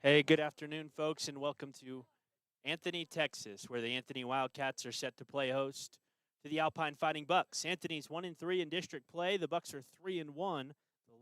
Hey, good afternoon, folks, and welcome to Anthony, Texas, where the Anthony Wildcats are set to play host to the Alpine Fighting Bucks. Anthony's 1-3 in district play. The Bucks are 3-1. The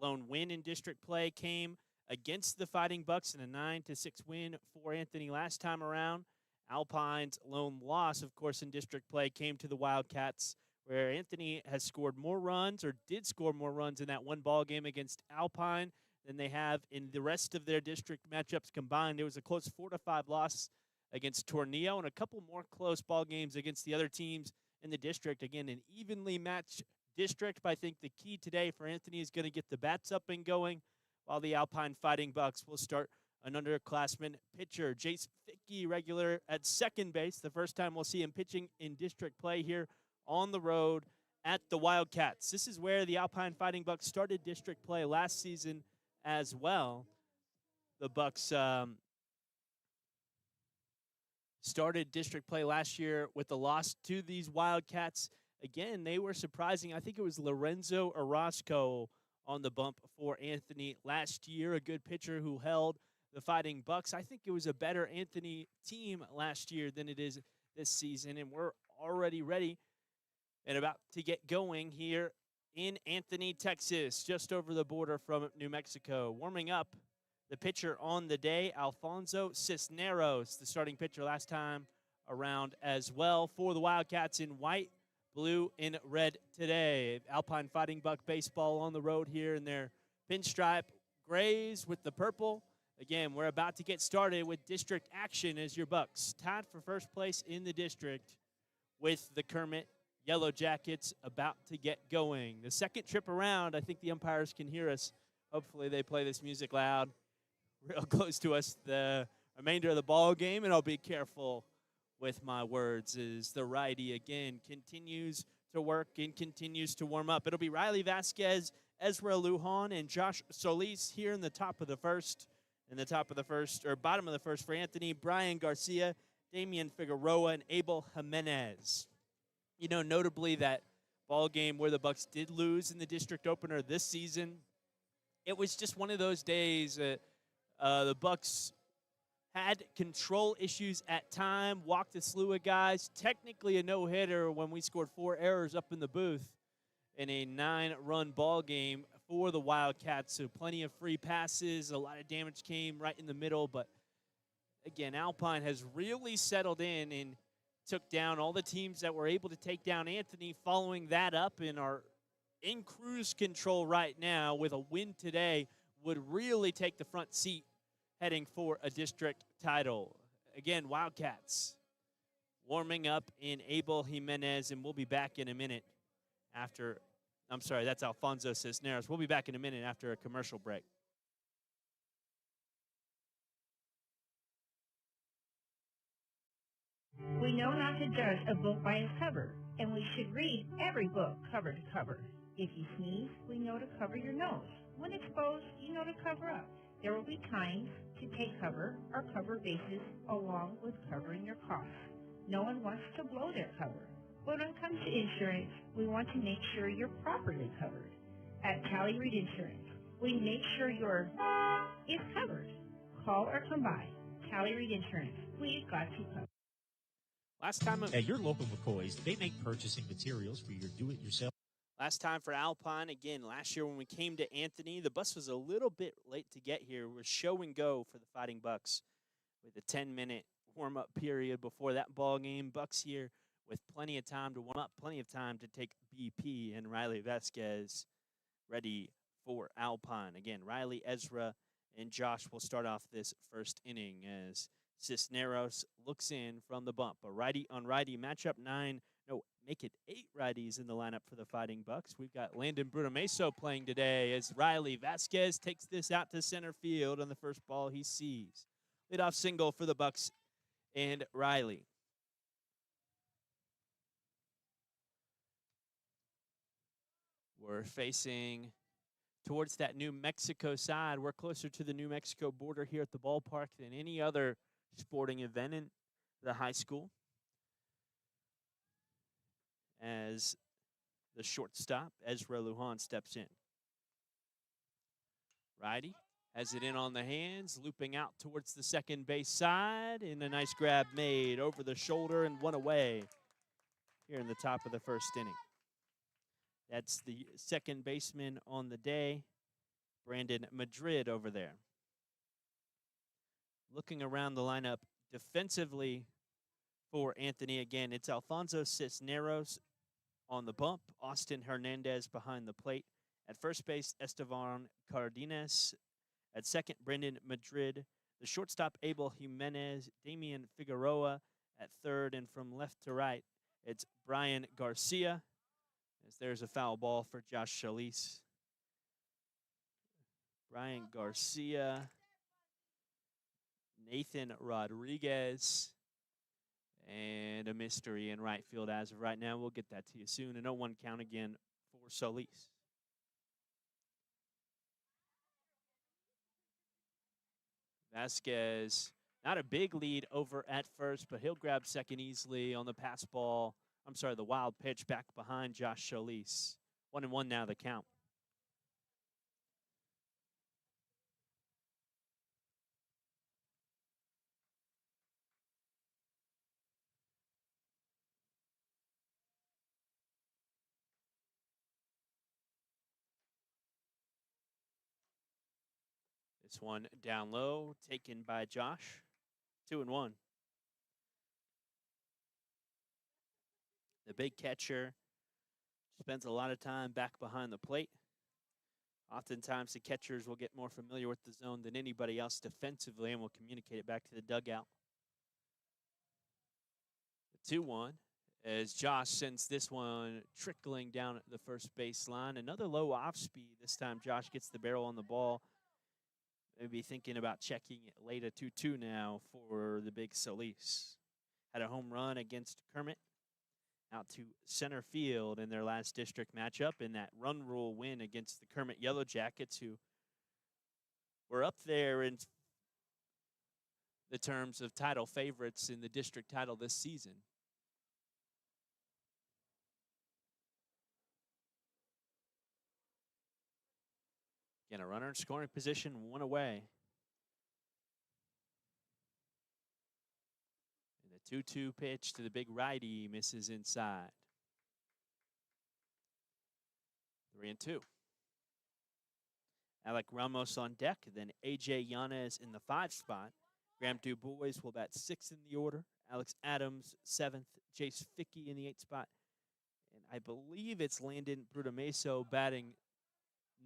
lone win in district play came against the Fighting Bucks in a 9-6 win for Anthony last time around. Alpine's lone loss, of course, in district play came to the Wildcats, where Anthony has scored more runs or did score more runs in that one ball game against Alpine than they have in the rest of their district matchups combined. It was a close 4-5 loss against Tornillo and a couple more close ball games against the other teams in the district. Again, an evenly matched district, but I think the key today for Anthony is going to get the bats up and going, while the Alpine Fighting Bucks will start an underclassman pitcher, Jace Fickey, regular at second base. The first time we'll see him pitching in district play here on the road at the Wildcats. This is where the Alpine Fighting Bucks started district play last season as well. The Bucks started district play last year with a loss to these Wildcats. Again, they were surprising. I think it was Lorenzo Orozco on the bump for Anthony last year, a good pitcher who held the Fighting Bucks. I think it was a better Anthony team last year than it is this season, and we're already ready and about to get going here in Anthony, Texas, just over the border from New Mexico. Warming up, the pitcher on the day, Alfonso Cisneros, the starting pitcher last time around as well for the Wildcats in white, blue, and red today. Alpine Fighting Buck baseball on the road here in their pinstripe grays with the purple. Again, we're about to get started with district action as your Bucks tied for first place in the district with the Kermit Yellow Jackets about to get going. The second trip around, I think the umpires can hear us. Hopefully they play this music loud, real close to us the remainder of the ball game, and I'll be careful with my words as the righty again continues to work and continues to warm up. It'll be Riley Vasquez, Ezra Lujan, and Josh Solis here in the top of the first. In the top of the first, or bottom of the first for Anthony, Brian Garcia, Damian Figueroa, and Abel Jimenez. You know, notably that ball game where the Bucks did lose in the district opener this season, it was just one of those days that the Bucks had control issues at time, walked a slew of guys, technically a no-hitter when we scored 4 errors up in the booth in a 9-run ball game for the Wildcats. So plenty of free passes, a lot of damage came right in the middle, but again, Alpine has really settled in and took down all the teams that were able to take down Anthony, following that up and are in cruise control right now with a win today would really take the front seat heading for a district title. Again, Wildcats warming up in Abel Jimenez, and we'll be back in a minute after, I'm sorry, that's Alfonso Cisneros. We'll be back in a minute after a commercial break. We know not to judge a book by its cover, and we should read every book cover to cover. If you sneeze, we know to cover your nose. When exposed, you know to cover up. There will be times to take cover or cover bases along with covering your cough. No one wants to blow their cover. But when it comes to insurance, we want to make sure you're properly covered. At Tally Reed Insurance, we make sure your is covered. Call or come by. Tally Reed Insurance, we've got you covered. Last time At your local McCoys, they make purchasing materials for your do-it-yourself. Last time for Alpine, again, last year when we came to Anthony, the bus was a little bit late to get here. It was show and go for the Fighting Bucks with a 10-minute warm-up period before that ball game. Bucks here with plenty of time to warm up, plenty of time to take BP, and Riley Vasquez ready for Alpine. Again, Riley, Ezra, and Josh will start off this first inning as Cisneros looks in from the bump. A righty on righty matchup, make it 8 righties in the lineup for the Fighting Bucks. We've got Landon Brunameso playing today as Riley Vasquez takes this out to center field on the first ball he sees. Leadoff single for the Bucks and Riley. We're facing towards that New Mexico side. We're closer to the New Mexico border here at the ballpark than any other sporting event in the high school, as the shortstop, Ezra Lujan, steps in. Righty Has it in on the hands, looping out towards the second base side, and a nice grab made over the shoulder and one away here in the top of the first inning. That's the second baseman on the day, Brandon Madrid over there. Looking around the lineup defensively for Anthony, again, it's Alfonso Cisneros on the bump, Austin Hernandez behind the plate. At first base, Estevan Cardenas. At second, Brandon Madrid. The shortstop, Abel Jimenez. Damian Figueroa at third. And from left to right, it's Brian Garcia. As there's a foul ball for Josh Solis. Brian Garcia. Nathan Rodriguez. And a mystery in right field as of right now. We'll get that to you soon. A 0-1 count again for Solis. Vasquez, not a big lead over at first, but he'll grab second easily on the pass ball. I'm sorry, the wild pitch back behind Josh Solis. 1-1 now the count. This one down low, taken by Josh. 2-1. The big catcher spends a lot of time back behind the plate. Oftentimes, the catchers will get more familiar with the zone than anybody else defensively and will communicate it back to the dugout. The 2-1 as Josh sends this one trickling down at the first baseline. Another low off speed. This time, Josh gets the barrel on the ball. Maybe thinking about checking it late, a 2-2 now for the big Solis. Had a home run against Kermit out to center field in their last district matchup in that run rule win against the Kermit Yellow Jackets, who were up there in the terms of title favorites in the district title this season. Again, a runner in scoring position, one away. And the 2-2 pitch to the big righty misses inside. 3-2. Alec Ramos on deck, then A.J. Yanez in the 5 spot. Graham DuBois will bat 6th in the order. Alex Adams, 7th. Jace Fickey in the 8 spot. And I believe it's Landon Brudameso batting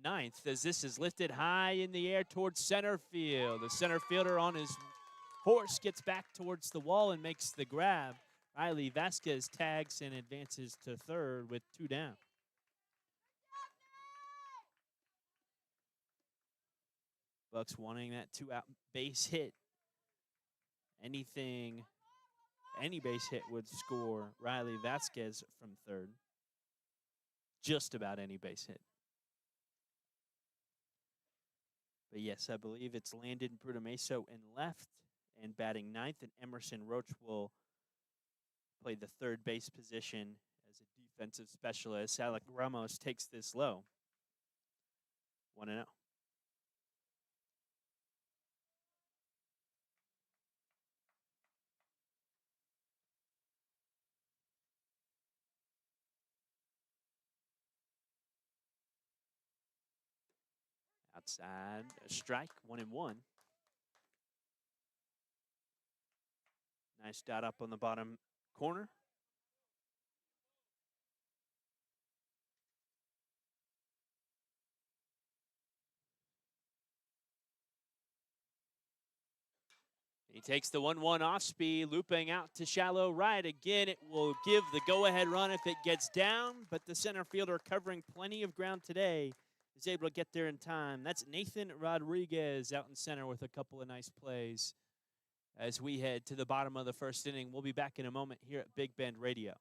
9th as this is lifted high in the air towards center field. The center fielder on his horse gets back towards the wall and makes the grab. Riley Vasquez tags and advances to third with 2 down. Bucks wanting that 2-out base hit. Any base hit would score Riley Vasquez from third. Just about any base hit. But yes, I believe it's Landon Brudameso in left and batting 9th, and Emerson Roach will play the third base position as a defensive specialist. Alec Ramos takes this low. 1-0. Outside, a strike, 1-1. Nice dot up on the bottom corner. He takes the 1-1 off speed, looping out to shallow right. Again, it will give the go-ahead run if it gets down, but the center fielder covering plenty of ground today is able to get there in time. That's Nathan Rodriguez out in center with a couple of nice plays as we head to the bottom of the first inning. We'll be back in a moment here at Big Bend Radio.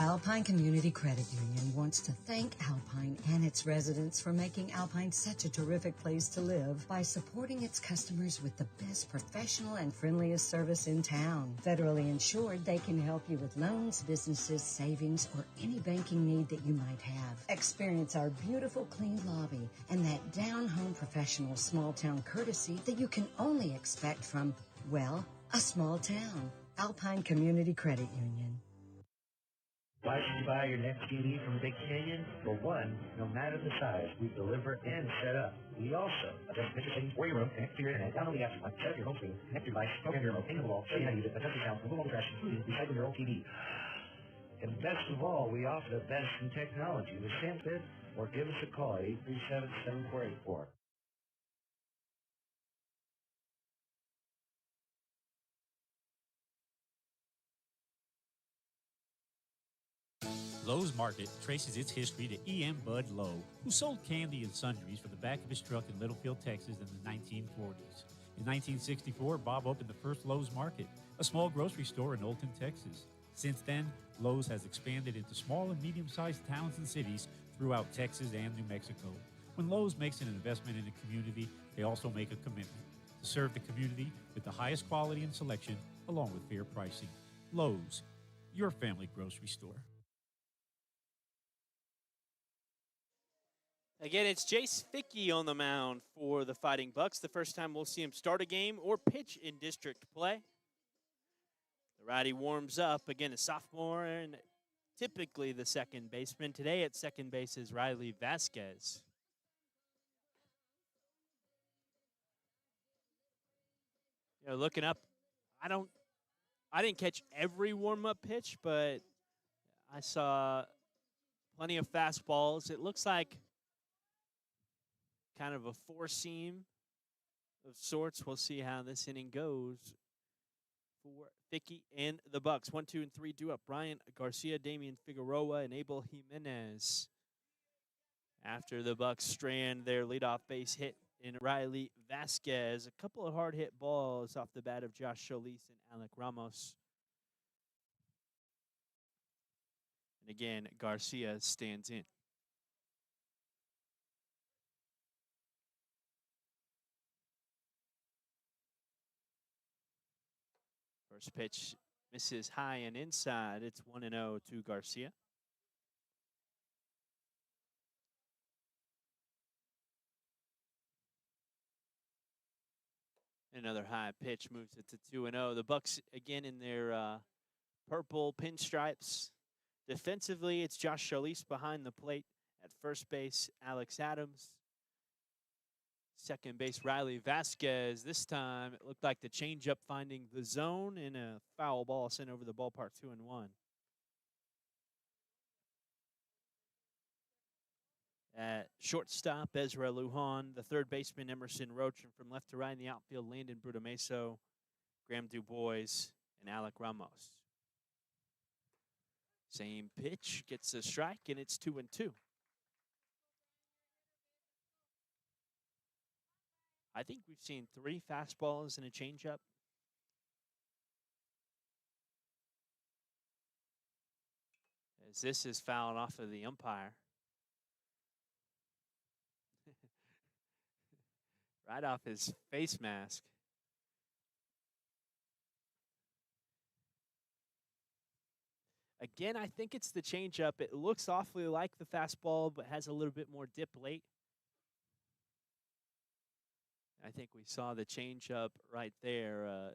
Alpine Community Credit Union wants to thank Alpine and its residents for making Alpine such a terrific place to live by supporting its customers with the best professional and friendliest service in town. Federally insured, they can help you with loans, businesses, savings, or any banking need that you might have. Experience our beautiful clean lobby and that down-home professional small-town courtesy that you can only expect from, well, a small town. Alpine Community Credit Union. Why should you buy your next TV from Big Canyon? For one, no matter the size, we deliver and set up. We also adjust picture settings for your room, connect to your internet, download the apps like set up your home screen, connect your device, program your remote, paint the wall, show you how to use it, adjust the sound, remove all the trash, including recycle your old TV. And best of all, we offer the best in technology. The same bit, or give us a call at 837-7484. Lowe's Market traces its history to E.M. Bud Lowe, who sold candy and sundries from the back of his truck in Littlefield, Texas in the 1940s. In 1964, Bob opened the first Lowe's Market, a small grocery store in Olton, Texas. Since then, Lowe's has expanded into small and medium-sized towns and cities throughout Texas and New Mexico. When Lowe's makes an investment in a community, they also make a commitment to serve the community with the highest quality and selection, along with fair pricing. Lowe's, your family grocery store. Again, it's Jace Fickey on the mound for the Fighting Bucks. The first time we'll see him start a game or pitch in district play. The righty warms up. Again, a sophomore and typically the second baseman. Today at second base is Riley Vasquez. You know, looking up, I didn't catch every warm-up pitch, but I saw plenty of fastballs. It looks like kind of a four-seam of sorts. We'll see how this inning goes for Fickey and the Bucks. 1, 2, and 3 due up. Brian Garcia, Damian Figueroa, and Abel Jimenez. After the Bucks strand their leadoff base hit in Riley Vasquez. A couple of hard hit balls off the bat of Josh Solis and Alec Ramos. And again, Garcia stands in. First pitch misses high and inside. It's 1-0 to Garcia. Another high pitch moves it to 2-0. The Bucks again in their purple pinstripes. Defensively, it's Josh Solis behind the plate. At first base, Alex Adams. Second base, Riley Vasquez. This time, it looked like the changeup finding the zone and a foul ball sent over the ballpark 2-1. At shortstop, Ezra Lujan. The third baseman, Emerson Roach. And from left to right in the outfield, Landon Brutomeso, Graham Dubois, and Alec Ramos. Same pitch, gets a strike, and it's 2-2. I think we've seen 3 fastballs and a changeup. As this is fouled off of the umpire. Right off his face mask. Again, I think it's the changeup. It looks awfully like the fastball, but has a little bit more dip late. I think we saw the changeup right there.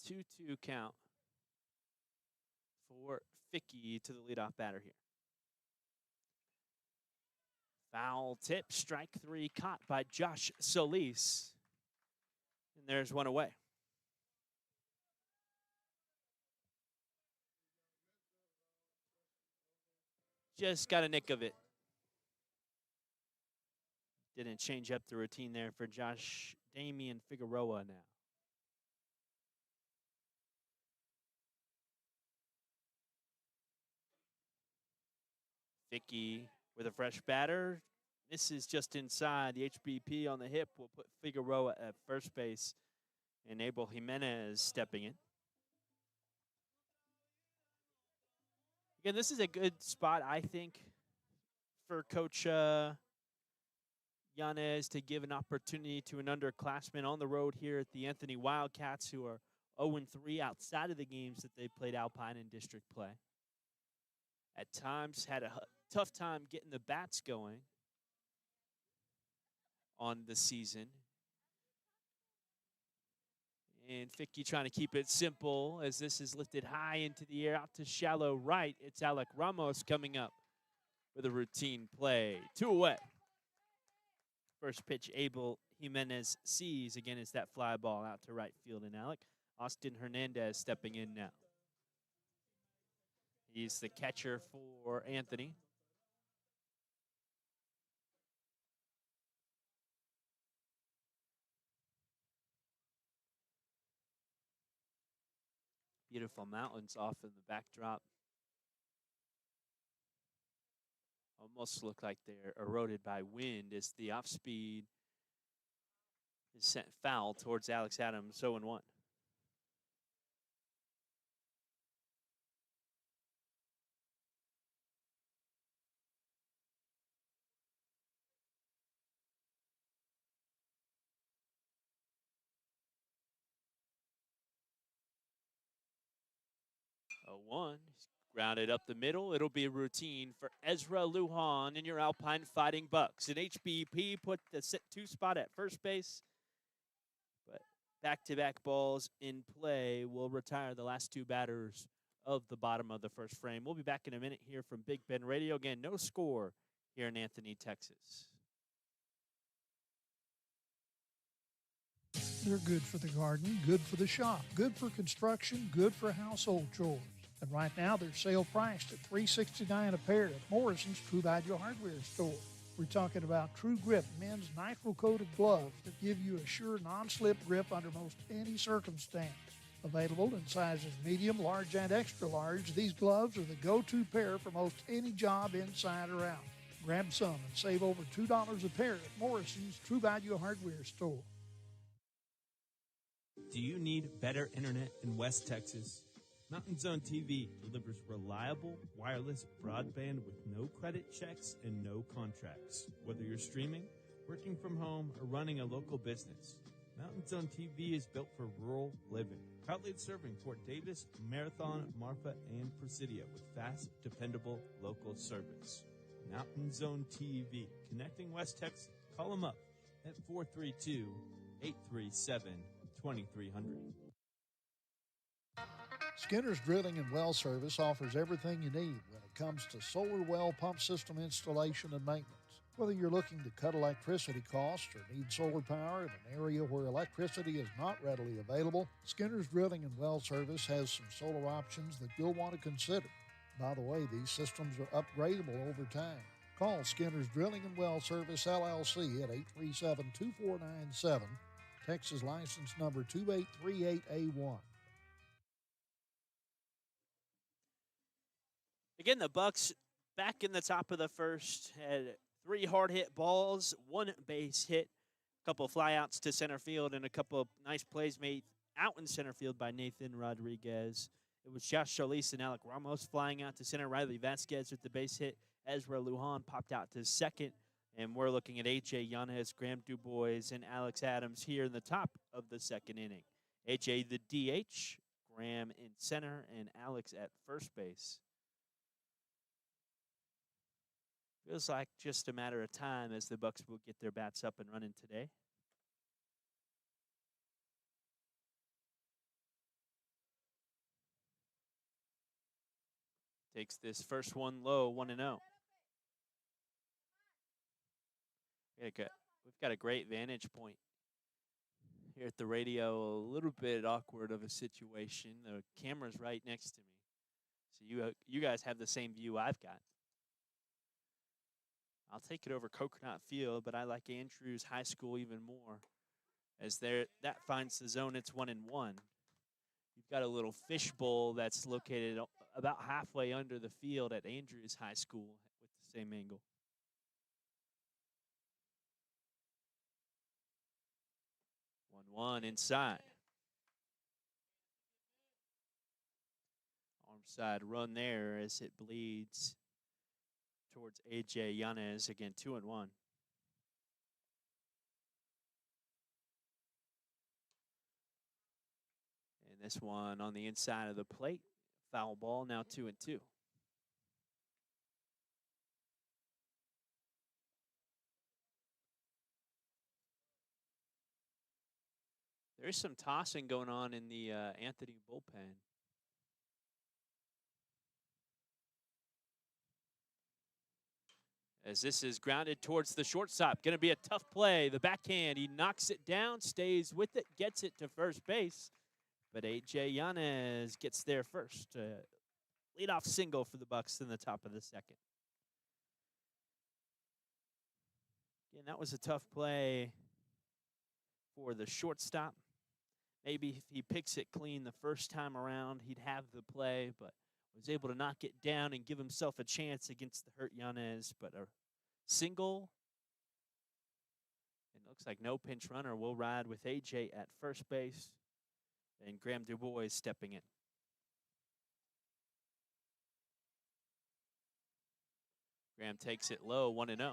2-2 count for Fickey to the leadoff batter here. Foul tip, strike 3, caught by Josh Solis. And there's one away. Just got a nick of it. Didn't change up the routine there for Josh Damian Figueroa now. Fickey with a fresh batter. This is just inside. The HBP on the hip will put Figueroa at first base, and Abel Jimenez stepping in. Again, this is a good spot, I think, for Coach Yanez to give an opportunity to an underclassman on the road here at the Anthony Wildcats, who are 0-3 outside of the games that they played Alpine in district play. At times had a tough time getting the bats going on the season. And Ficky trying to keep it simple as this is lifted high into the air out to shallow right. It's Alec Ramos coming up with a routine play. 2 away. First pitch, Abel Jimenez sees. Again, it's that fly ball out to right field. And Alec, Austin Hernandez stepping in now. He's the catcher for Anthony. Beautiful mountains off in the backdrop. Almost look like they're eroded by wind as the off speed is sent foul towards Alex Adams, 0-1. A 1. He's grounded up the middle. It'll be a routine for Ezra Lujan in your Alpine Fighting Bucks. An HBP put the set 2 spot at first base, but back-to-back balls in play will retire the last 2 batters of the bottom of the first frame. We'll be back in a minute here from Big Ben Radio. Again, no score here in Anthony, Texas. They're good for the garden, good for the shop, good for construction, good for household chores. And right now, they're sale priced at $3.69 a pair at Morrison's True Value Hardware store. We're talking about True Grip men's nitrile-coated gloves that give you a sure non-slip grip under most any circumstance. Available in sizes medium, large, and extra large, these gloves are the go-to pair for most any job inside or out. Grab some and save over $2 a pair at Morrison's True Value Hardware store. Do you need better internet in West Texas? Mountain Zone TV delivers reliable wireless broadband with no credit checks and no contracts. Whether you're streaming, working from home, or running a local business, Mountain Zone TV is built for rural living. Proudly serving Fort Davis, Marathon, Marfa, and Presidio with fast, dependable local service. Mountain Zone TV, connecting West Texas. Call them up at 432-837-2300. Skinner's Drilling and Well Service offers everything you need when it comes to solar well pump system installation and maintenance. Whether you're looking to cut electricity costs or need solar power in an area where electricity is not readily available, Skinner's Drilling and Well Service has some solar options that you'll want to consider. By the way, these systems are upgradable over time. Call Skinner's Drilling and Well Service, LLC at 837-2497, Texas license number 2838A1. Again, the Bucks back in the top of the first had 3 hard hit balls, 1 base hit, a couple of flyouts to center field, and a couple of nice plays made out in center field by Nathan Rodriguez. It was Josh Solis and Alec Ramos flying out to center. Riley Vasquez with the base hit. Ezra Lujan popped out to second. And we're looking at AJ Yanez, Graham Dubois, and Alex Adams here in the top of the second inning. AJ the DH, Graham in center, and Alex at first base. Feels like just a matter of time as the Bucks will get their bats up and running today. Takes this first one low, 1-0. We've got a great vantage point here at the radio. A little bit awkward of a situation. The camera's right next to me, so you guys have the same view I've got. I'll take it over Coconut Field, but I like Andrews High School even more, as that finds the zone. It's 1-1. You've got a little fishbowl that's located about halfway under the field at Andrews High School with the same angle. 1 inside. Arm side run there as it bleeds towards AJ Yanez. Again, 2-1. And this one on the inside of the plate. Foul ball, now 2-2. There's some tossing going on in the Anthony bullpen. As this is grounded towards the shortstop. Going to be a tough play. The backhand, he knocks it down, stays with it, gets it to first base. But AJ Yanez gets there first. Leadoff single for the Bucks in the top of the second. Again, that was a tough play for the shortstop. Maybe if he picks it clean the first time around, he'd have the play, but was able to knock it down and give himself a chance against the hurt Yanez. But a single, it looks like no pinch runner will ride with AJ at first base, and Graham DuBois stepping in. Graham takes it low, 1-0.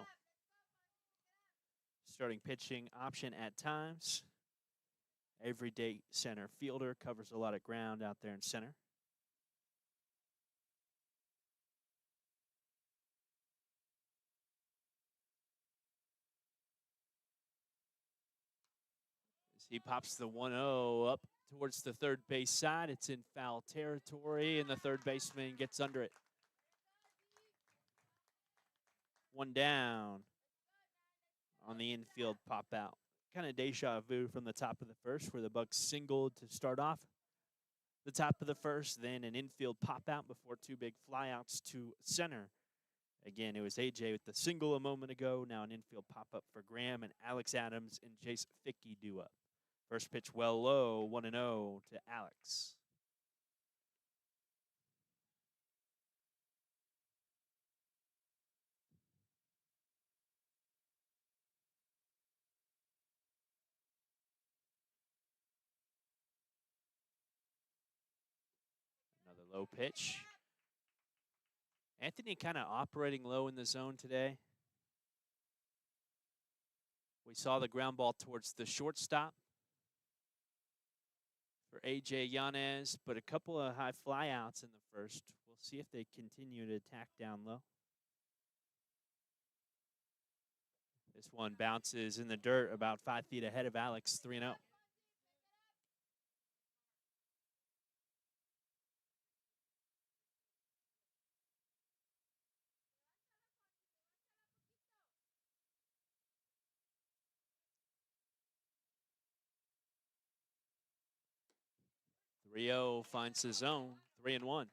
Starting pitching option at times. Everyday center fielder, covers a lot of ground out there in center. As he pops the 1-0 up towards the third base side. It's in foul territory, and the third baseman gets under it. One down on the infield pop out. Kind of deja vu from the top of the first, where the Bucks singled to start off the top of the first, then an infield pop out before two big flyouts to center. Again, it was AJ with the single a moment ago. Now an infield pop up for Graham, and Alex Adams and Jace Fickey do up. First pitch well low, 1-0 to Alex. Another low pitch. Anthony kind of operating low in the zone today. We saw the ground ball towards the shortstop for AJ Yanez, but a couple of high flyouts in the first. We'll see if they continue to attack down low. This one bounces in the dirt about 5 feet ahead of Alex, 3-0. Rio finds his zone, 3-1.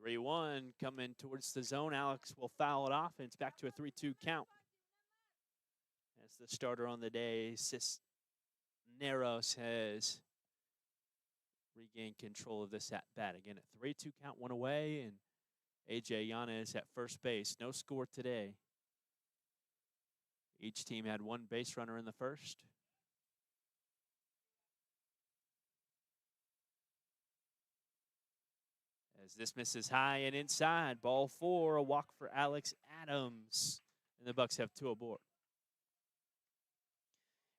Three one coming towards the zone. Alex will foul it off, and it's back to a 3-2 count. As the starter on the day, Cisneros has regained control of this at bat. Again, a 3-2 count, one away, and AJ Yanez at first base. No score today. Each team had one base runner in the first. As this misses high and inside, ball 4, a walk for Alex Adams, and the Bucks have 2 aboard.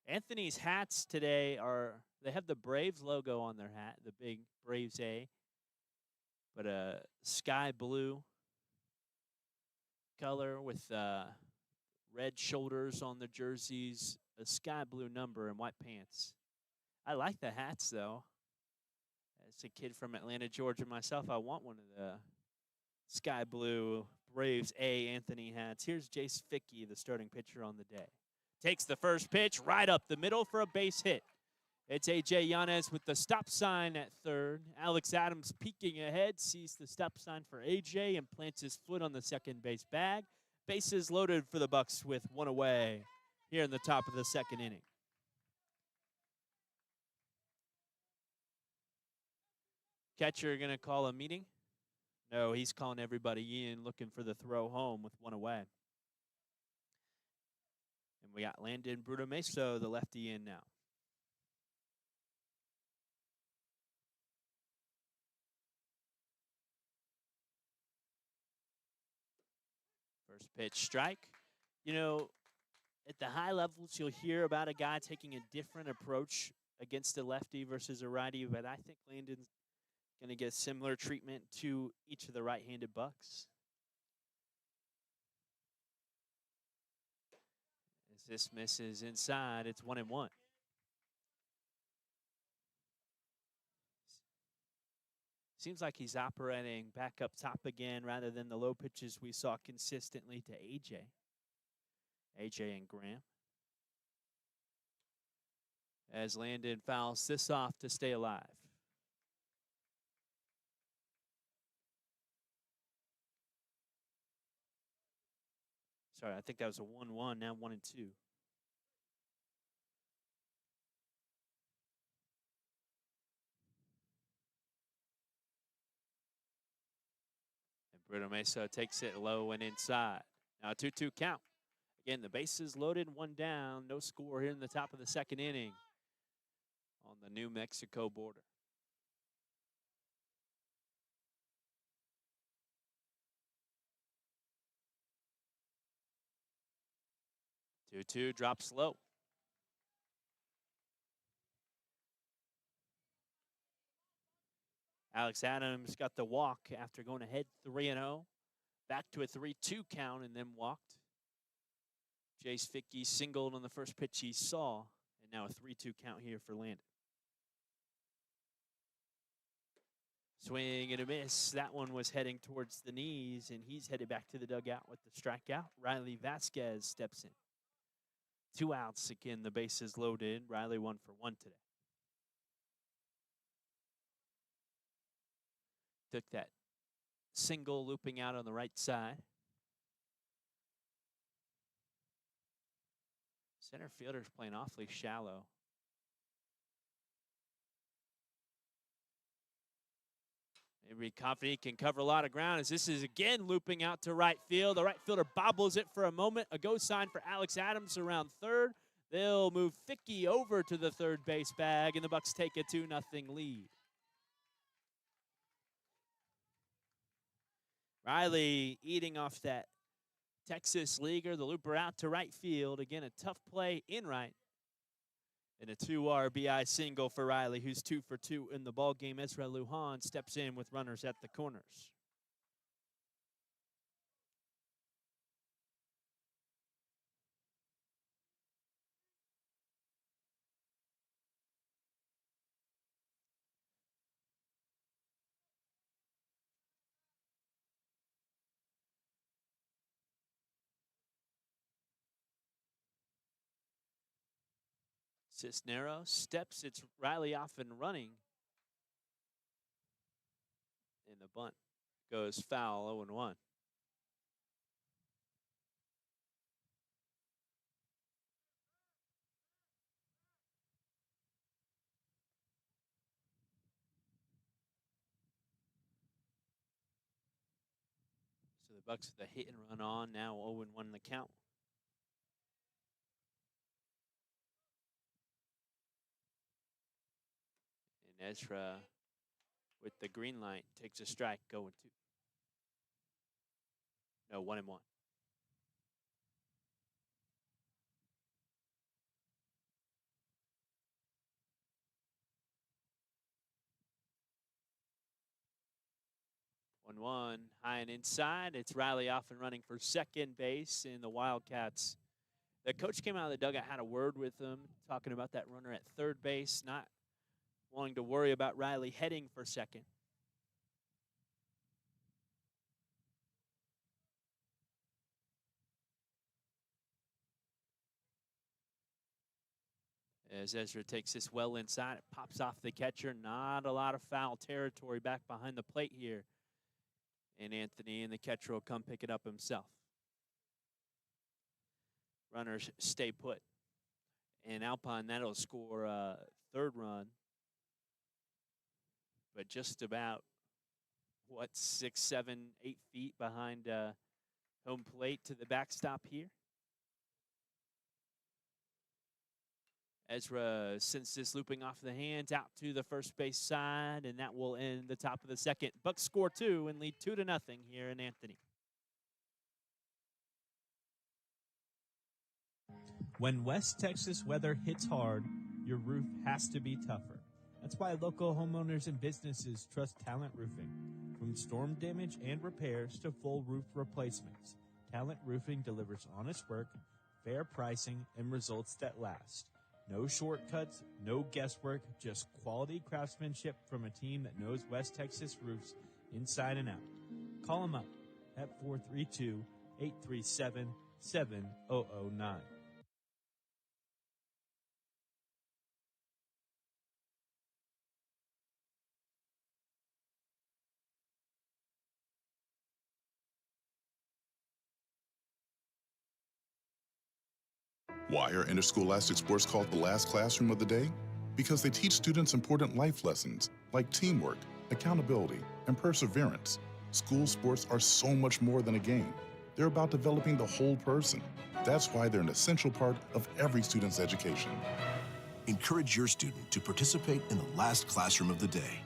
Anthony's hats today they have the Braves logo on their hat, the big Braves A, but a sky blue color with red shoulders on the jerseys, a sky blue number, and white pants. I like the hats, though. As a kid from Atlanta, Georgia myself, I want one of the sky blue Braves A Anthony hats. Here's Jace Fickey, the starting pitcher on the day. Takes the first pitch right up the middle for a base hit. It's AJ Yanez with the stop sign at third. Alex Adams peeking ahead, sees the stop sign for AJ and plants his foot on the second base bag. Bases loaded for the Bucks with one away here in the top of the second inning. Catcher going to call a meeting? No, he's calling everybody in, looking for the throw home with one away. And we got Landon Bruto-Meso, the lefty, in now. First pitch, strike. You know, at the high levels, you'll hear about a guy taking a different approach against a lefty versus a righty, but I think Landon's going to get similar treatment to each of the right-handed Bucks. As this misses inside, it's 1-1. Seems like he's operating back up top again rather than the low pitches we saw consistently to AJ. AJ and Graham. As Landon fouls this off to stay alive. Sorry, I think that was a 1-1, now 1-2. And Bruto-Meso takes it low and inside. Now a 2-2 count. Again, the bases loaded, one down. No score here in the top of the second inning on the New Mexico border. 2-2 drops low. Alex Adams got the walk after going ahead 3-0. Back to a 3-2 count and then walked. Jace Fickey singled on the first pitch he saw, and now a 3-2 count here for Landon. Swing and a miss. That one was heading towards the knees, and he's headed back to the dugout with the strikeout. Riley Vasquez steps in. 2 outs again, the bases loaded. Riley 1 for 1 today. Took that single looping out on the right side. Center fielder's playing awfully shallow. Maybe confident he can cover a lot of ground as this is again looping out to right field. The right fielder bobbles it for a moment. A go sign for Alex Adams around third. They'll move Fickey over to the third base bag, and the Bucks take a 2-0 lead. Riley eating off that Texas leaguer, the looper out to right field. Again, a tough play in right. And a 2 RBI single for Riley, who's 2 for 2 in the ballgame. Ezra Lujan steps in with runners at the corners. Cisneros steps. It's Riley off and running. And the bunt goes foul, 0-1. So the Bucks with the hit and run on, now 0-1 the count. And Ezra with the green light takes a strike, 0-2. No, 1-1. 1-1, high and inside. It's Riley off and running for second base in the Wildcats. The coach came out of the dugout, had a word with them, talking about that runner at third base, not wanting to worry about Riley heading for second. As Ezra takes this well inside, it pops off the catcher. Not a lot of foul territory back behind the plate here. And Anthony and the catcher will come pick it up himself. Runners stay put. And Alpine, that'll score a third run. but just about, what, 6, 7, 8 feet behind home plate to the backstop here. Ezra sends this looping off the hands out to the first base side, and that will end the top of the second. Bucks score 2 and lead 2-0 here in Anthony. When West Texas weather hits hard, your roof has to be tougher. That's why local homeowners and businesses trust Talent Roofing. From storm damage and repairs to full roof replacements, Talent Roofing delivers honest work, fair pricing, and results that last. No shortcuts, no guesswork, just quality craftsmanship from a team that knows West Texas roofs inside and out. Call them up at 432-837-7009. Why are interscholastic sports called the last classroom of the day? Because they teach students important life lessons like teamwork, accountability, and perseverance. School sports are so much more than a game. They're about developing the whole person. That's why they're an essential part of every student's education. Encourage your student to participate in the last classroom of the day.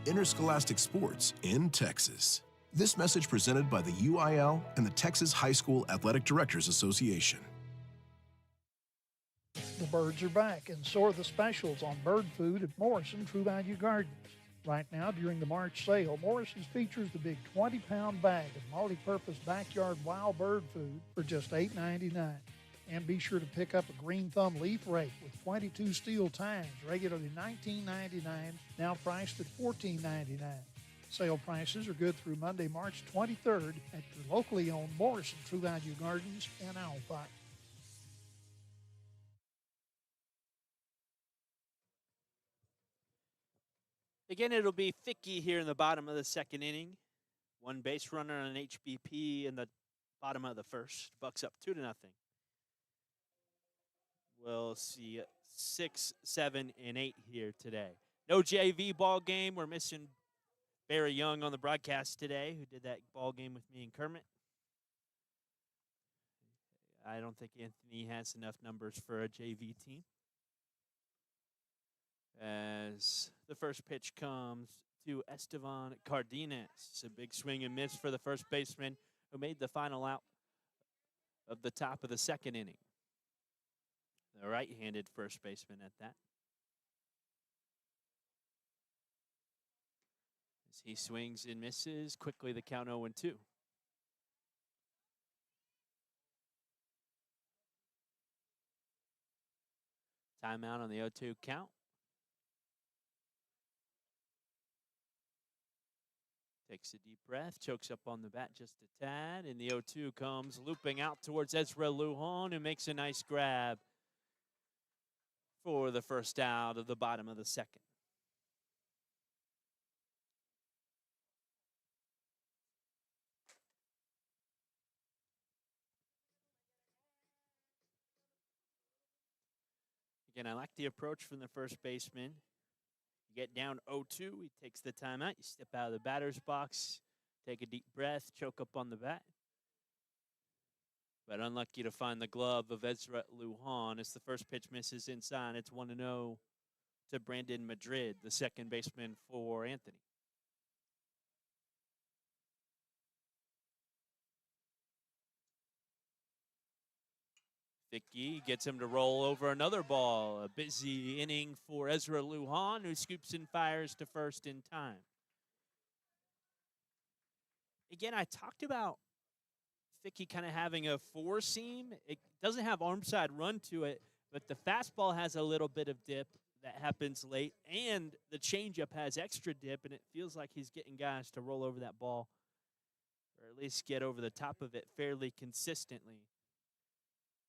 Interscholastic sports in Texas. This message presented by the UIL and the Texas High School Athletic Directors Association. The birds are back, and so are the specials on bird food at Morrison True Value Gardens. Right now, during the March sale, Morrison's features the big 20-pound bag of multi-purpose backyard wild bird food for just $8.99. And be sure to pick up a green thumb leaf rake with 22 steel tines, regularly $19.99, now priced at $14.99. Sale prices are good through Monday, March 23rd at your locally owned Morrison True Value Gardens in Alpine. Again, it'll be Ficky here in the bottom of the second inning. One base runner on an HBP in the bottom of the first. Bucks up 2-0. We'll see 6, 7, and 8 here today. No JV ball game. We're missing Barry Young on the broadcast today, who did that ball game with me and Kermit. I don't think Anthony has enough numbers for a JV team. As the first pitch comes to Estevan Cardenas. A big swing and miss for the first baseman who made the final out of the top of the second inning. The right-handed first baseman at that. As he swings and misses, quickly the count 0-2. Timeout on the 0-2 count. Takes a deep breath, chokes up on the bat just a tad, and the 0-2 comes looping out towards Ezra Lujan, who makes a nice grab for the first out of the bottom of the second. Again, I like the approach from the first baseman. You get down 0-2, he takes the timeout. You step out of the batter's box, take a deep breath, choke up on the bat. But unlucky to find the glove of Ezra Lujan as the first pitch misses inside. It's 1-0 to Brandon Madrid, the second baseman for Anthony. Vicky gets him to roll over another ball. A busy inning for Ezra Lujan, who scoops and fires to first in time. Again, I talked about Vicky kind of having a four-seam. It doesn't have arm side run to it, but the fastball has a little bit of dip that happens late, and the changeup has extra dip, and it feels like he's getting guys to roll over that ball, or at least get over the top of it fairly consistently.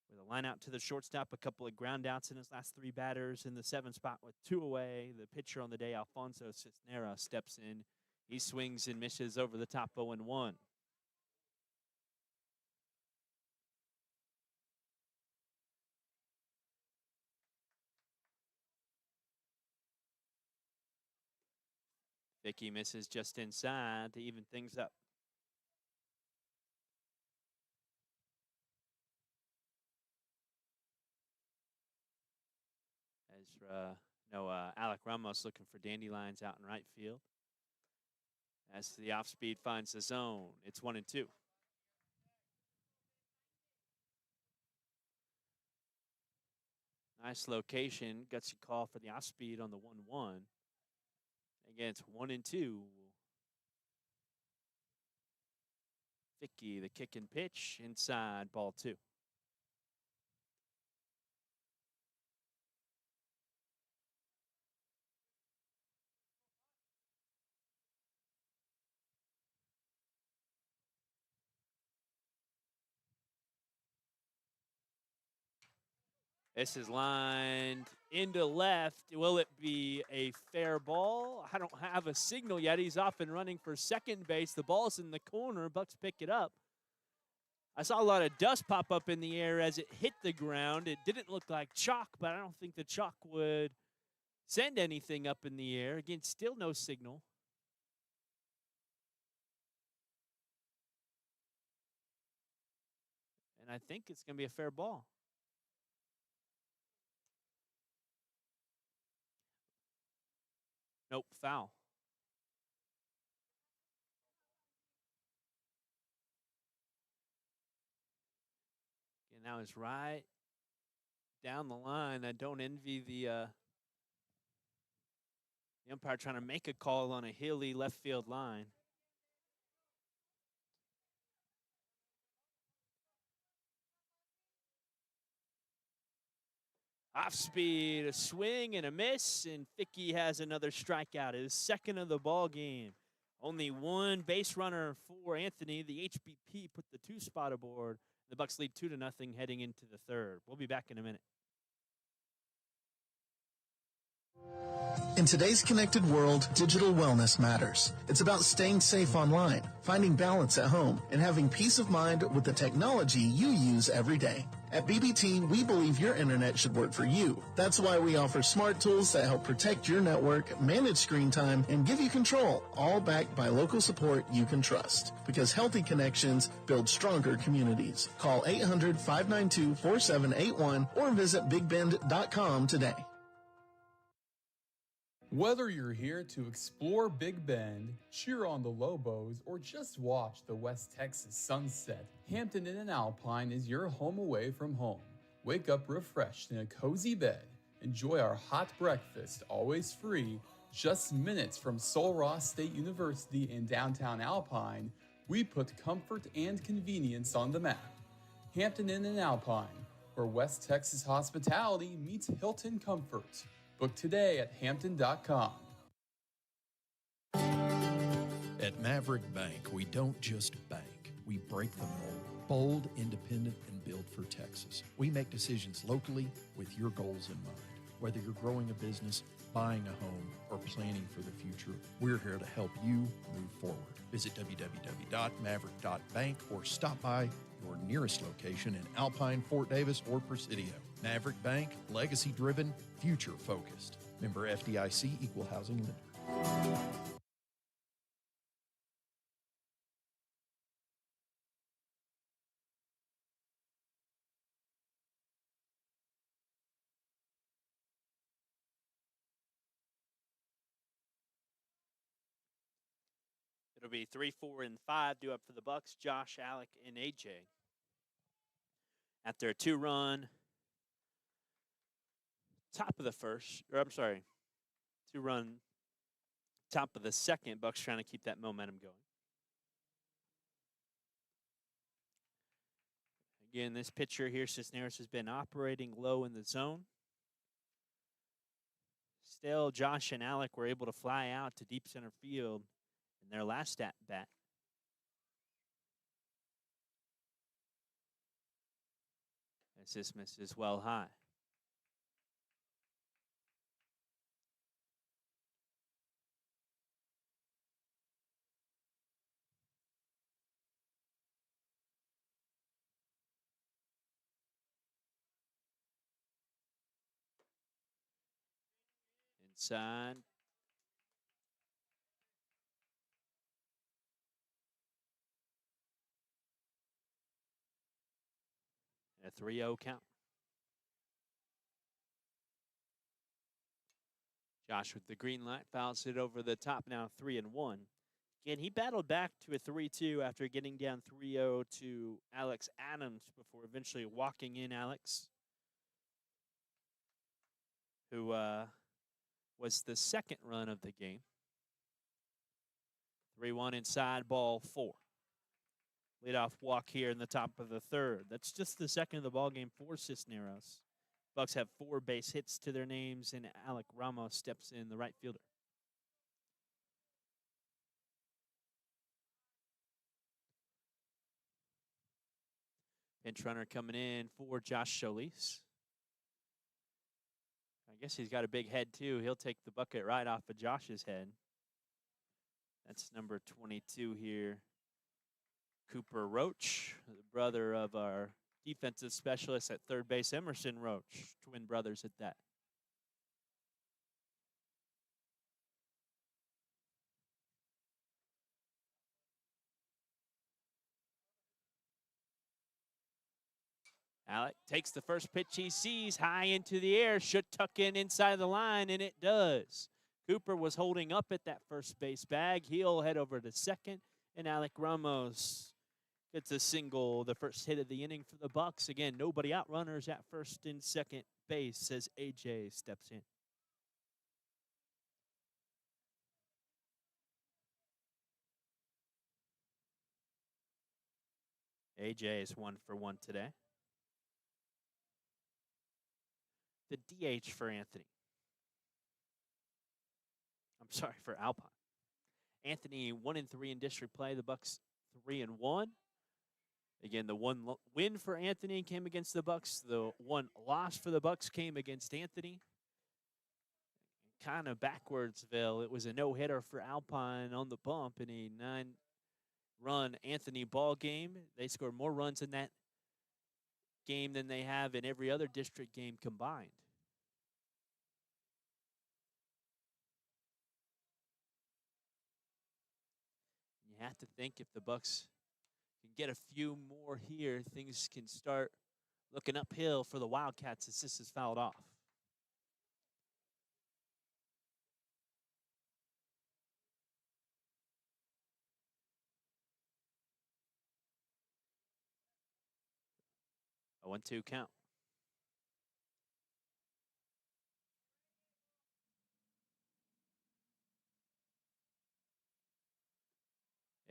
With a line out to the shortstop, a couple of ground outs in his last three batters in the 7th spot with 2 away. The pitcher on the day, Alfonso Cisnera, steps in. He swings and misses over the top 0-1. Vicky misses just inside to even things up. As Alec Ramos looking for dandelions out in right field. As the off speed finds the zone, it's 1-2. Nice location. Gutsy call for the off speed on the 1-1. Again, it's 1-2. Vicky, the kick and pitch inside, ball 2. This is lined into left. Will it be a fair ball? I don't have a signal yet. He's off and running for second base. The ball's in the corner. Bucks pick it up. I saw a lot of dust pop up in the air as it hit the ground. It didn't look like chalk, but I don't think the chalk would send anything up in the air. Again, still no signal. And I think it's going to be a fair ball. Nope, foul. And now it's right down the line. I don't envy the umpire trying to make a call on a hilly left field line. Off speed, a swing and a miss, and Fickey has another strikeout. His second of the ball game. Only one base runner for Anthony. The HBP put the 2-spot aboard. The Bucks lead 2-0 heading into the third. We'll be back in a minute. In today's connected world, digital wellness matters. It's about staying safe online, finding balance at home, and having peace of mind with the technology you use every day. At BBT, we believe your internet should work for you. That's why we offer smart tools that help protect your network, manage screen time, and give you control, all backed by local support you can trust. Because healthy connections build stronger communities. Call 800-592-4781 or visit bigbend.com today. Whether you're here to explore Big Bend, cheer on the Lobos, or just watch the West Texas sunset, Hampton Inn and Alpine is your home away from home. Wake up refreshed in a cozy bed. Enjoy our hot breakfast, always free, just minutes from Sul Ross State University in downtown Alpine. We put comfort and convenience on the map. Hampton Inn and Alpine, where West Texas hospitality meets Hilton comfort. Book today at Hampton.com. At Maverick Bank, we don't just bank, we break the mold. Bold, independent, and built for Texas. We make decisions locally with your goals in mind. Whether you're growing a business, buying a home, or planning for the future, we're here to help you move forward. Visit www.maverick.bank or stop by your nearest location in Alpine, Fort Davis, or Presidio. Maverick Bank, legacy-driven, future-focused. Member FDIC, Equal Housing Lender. It'll be 3, 4, and 5 due up for the Bucks. Josh, Alec, and AJ. After a 2-run top of the first, or I'm sorry, 2-run top of the second, Bucks trying to keep that momentum going. Again, this pitcher here, Cisneros, has been operating low in the zone. Still, Josh and Alec were able to fly out to deep center field in their last at bat. As this misses well high. Inside. A 3-0 count. Josh with the green light fouls it over the top now, 3-1. Again, he battled back to a 3-2 after getting down 3-0 to Alex Adams before eventually walking in Alex, who was the second run of the game. 3-1 inside, ball 4. Leadoff walk here in the top of the third. That's just the second of the ball game for Cisneros. Bucks have 4 base hits to their names, and Alec Ramos steps in, the right fielder. Pinch runner coming in for Josh Solis. I guess he's got a big head, too. He'll take the bucket right off of Josh's head. That's number 22 here. Cooper Roach, the brother of our defensive specialist at third base, Emerson Roach, twin brothers at that. Alec takes the first pitch he sees high into the air, should tuck in inside the line, and it does. Cooper was holding up at that first base bag. He'll head over to second, and Alec Ramos gets a single, the first hit of the inning for the Bucks. Again, nobody out, runners at first and second base as AJ steps in. AJ is 1 for 1 today. The DH for Anthony. I'm sorry, for Alpine. Anthony 1-3 in district play. The Bucks 3-1. Again, the one win for Anthony came against the Bucks. The one loss for the Bucks came against Anthony. Kind of backwardsville. It was a no-hitter for Alpine on the bump in a 9-run Anthony ball game. They scored more runs in that game than they have in every other district game combined. You have to think if the Bucks can get a few more here, things can start looking uphill for the Wildcats as this is fouled off. A 1-2 count.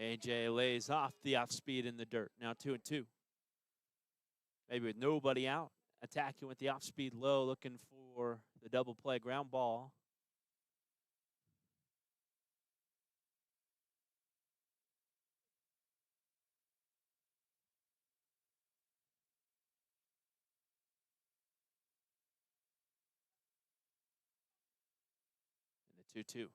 AJ lays off the off speed in the dirt. Now 2-2. Maybe with nobody out, attacking with the off speed low, looking for the double play ground ball. And the 2-2.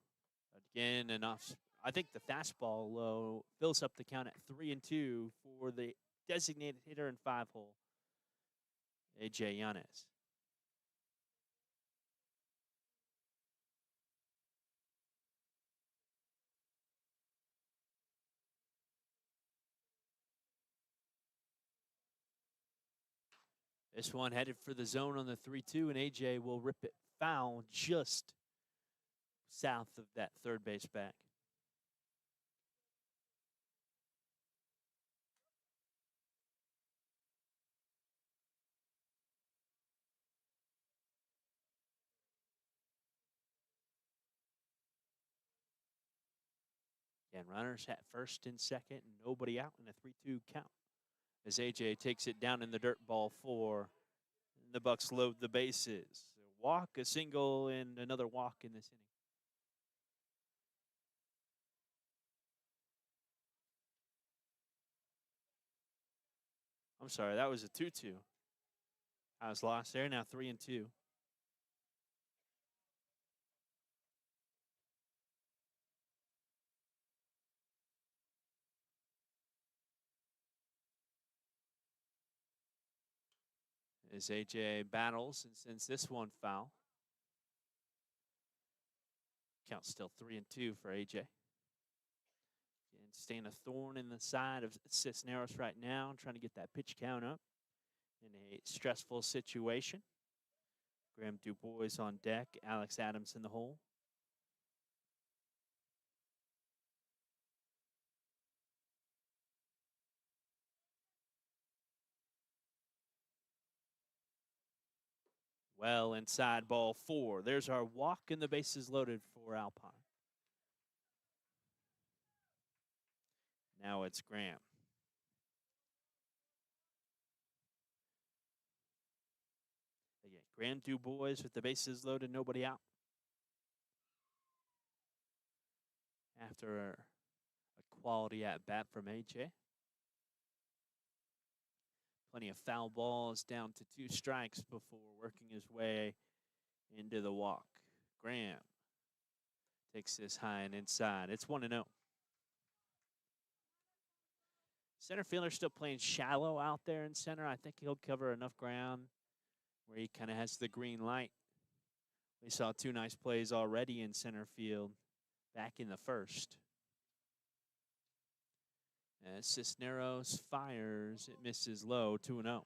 Again, and off. I think the fastball low fills up the count at 3-2 for the designated hitter in 5-hole, AJ Yanez. This one headed for the zone on the 3-2, and AJ will rip it foul just south of that third base bag. And runners at first and second, and nobody out in a 3-2 count. As AJ takes it down in the dirt, ball 4. The Bucks load the bases. A walk, a single, and another walk in this inning. I'm sorry, that was a 2-2. I was lost there. Now 3-2. As AJ battles and sends this one foul. Count still 3-2 for AJ. And staying a thorn in the side of Cisneros right now, trying to get that pitch count up. in a stressful situation. Graham DuBois on deck, Alex Adams in the hole. Well inside, ball 4. There's our walk, and the bases loaded for Alpine. Now it's Graham. Again, Graham DuBois with the bases loaded, nobody out. After a quality at bat from AJ. Plenty of foul balls, down to 2 strikes before working his way into the walk. Graham takes this high and inside. It's 1-0. Center fielder still playing shallow out there in center. I think he'll cover enough ground where he kind of has the green light. We saw 2 nice plays already in center field back in the first. As Cisneros fires, it misses low, 2-0.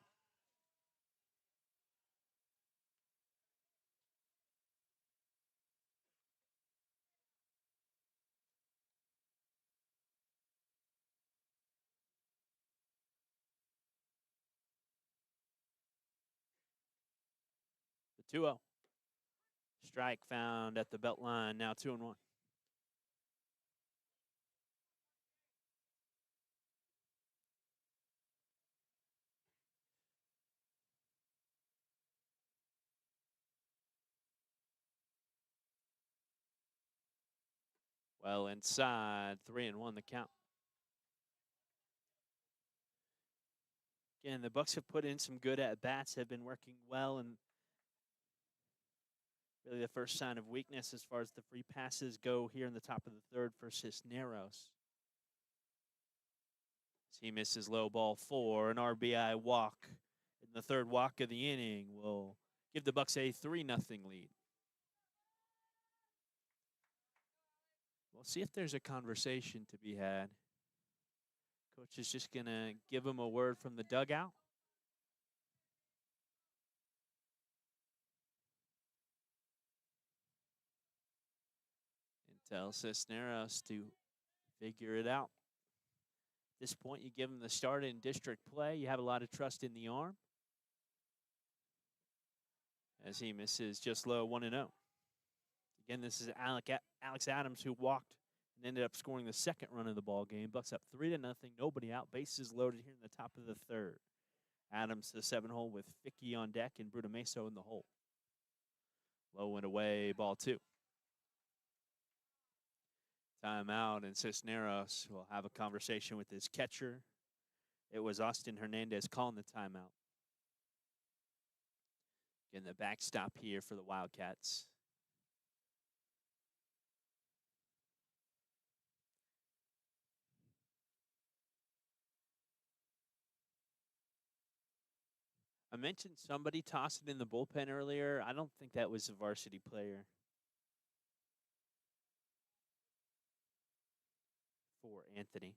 The 2-0. Strike found at the belt line, now 2-1. Well inside, 3-1 the count. Again, the Bucks have put in some good at-bats, have been working well, and really the first sign of weakness as far as the free passes go here in the top of the third for Cisneros. As he misses low, ball 4, an RBI walk in the third walk of the inning will give the Bucks a 3-0 lead. We'll see if there's a conversation to be had. Coach is just going to give him a word from the dugout. And tell Cisneros to figure it out. At this point, you give him the start in district play. You have a lot of trust in the arm. As he misses just low, 1-0. Again, this is Alex Adams, who walked and ended up scoring the second run of the ball game. Bucks up 3-0, nobody out. Bases loaded here in the top of the third. Adams to the 7-hole with Ficky on deck and Brutameso in the hole. Low and away, ball 2. Timeout, and Cisneros will have a conversation with his catcher. It was Austin Hernandez calling the timeout. Again, the backstop here for the Wildcats. I mentioned somebody tossed it in the bullpen earlier. I don't think that was a varsity player for Anthony.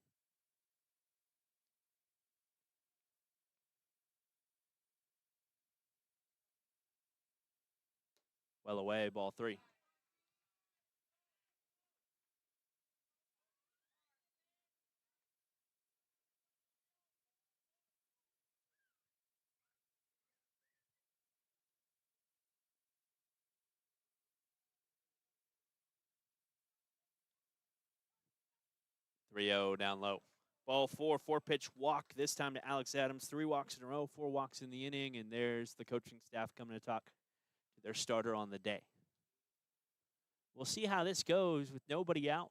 Well away, ball 3. Three-0 down low. Ball 4, 4-pitch walk, this time to Alex Adams. 3 walks in a row, 4 walks in the inning, and there's the coaching staff coming to talk to their starter on the day. We'll see how this goes with nobody out.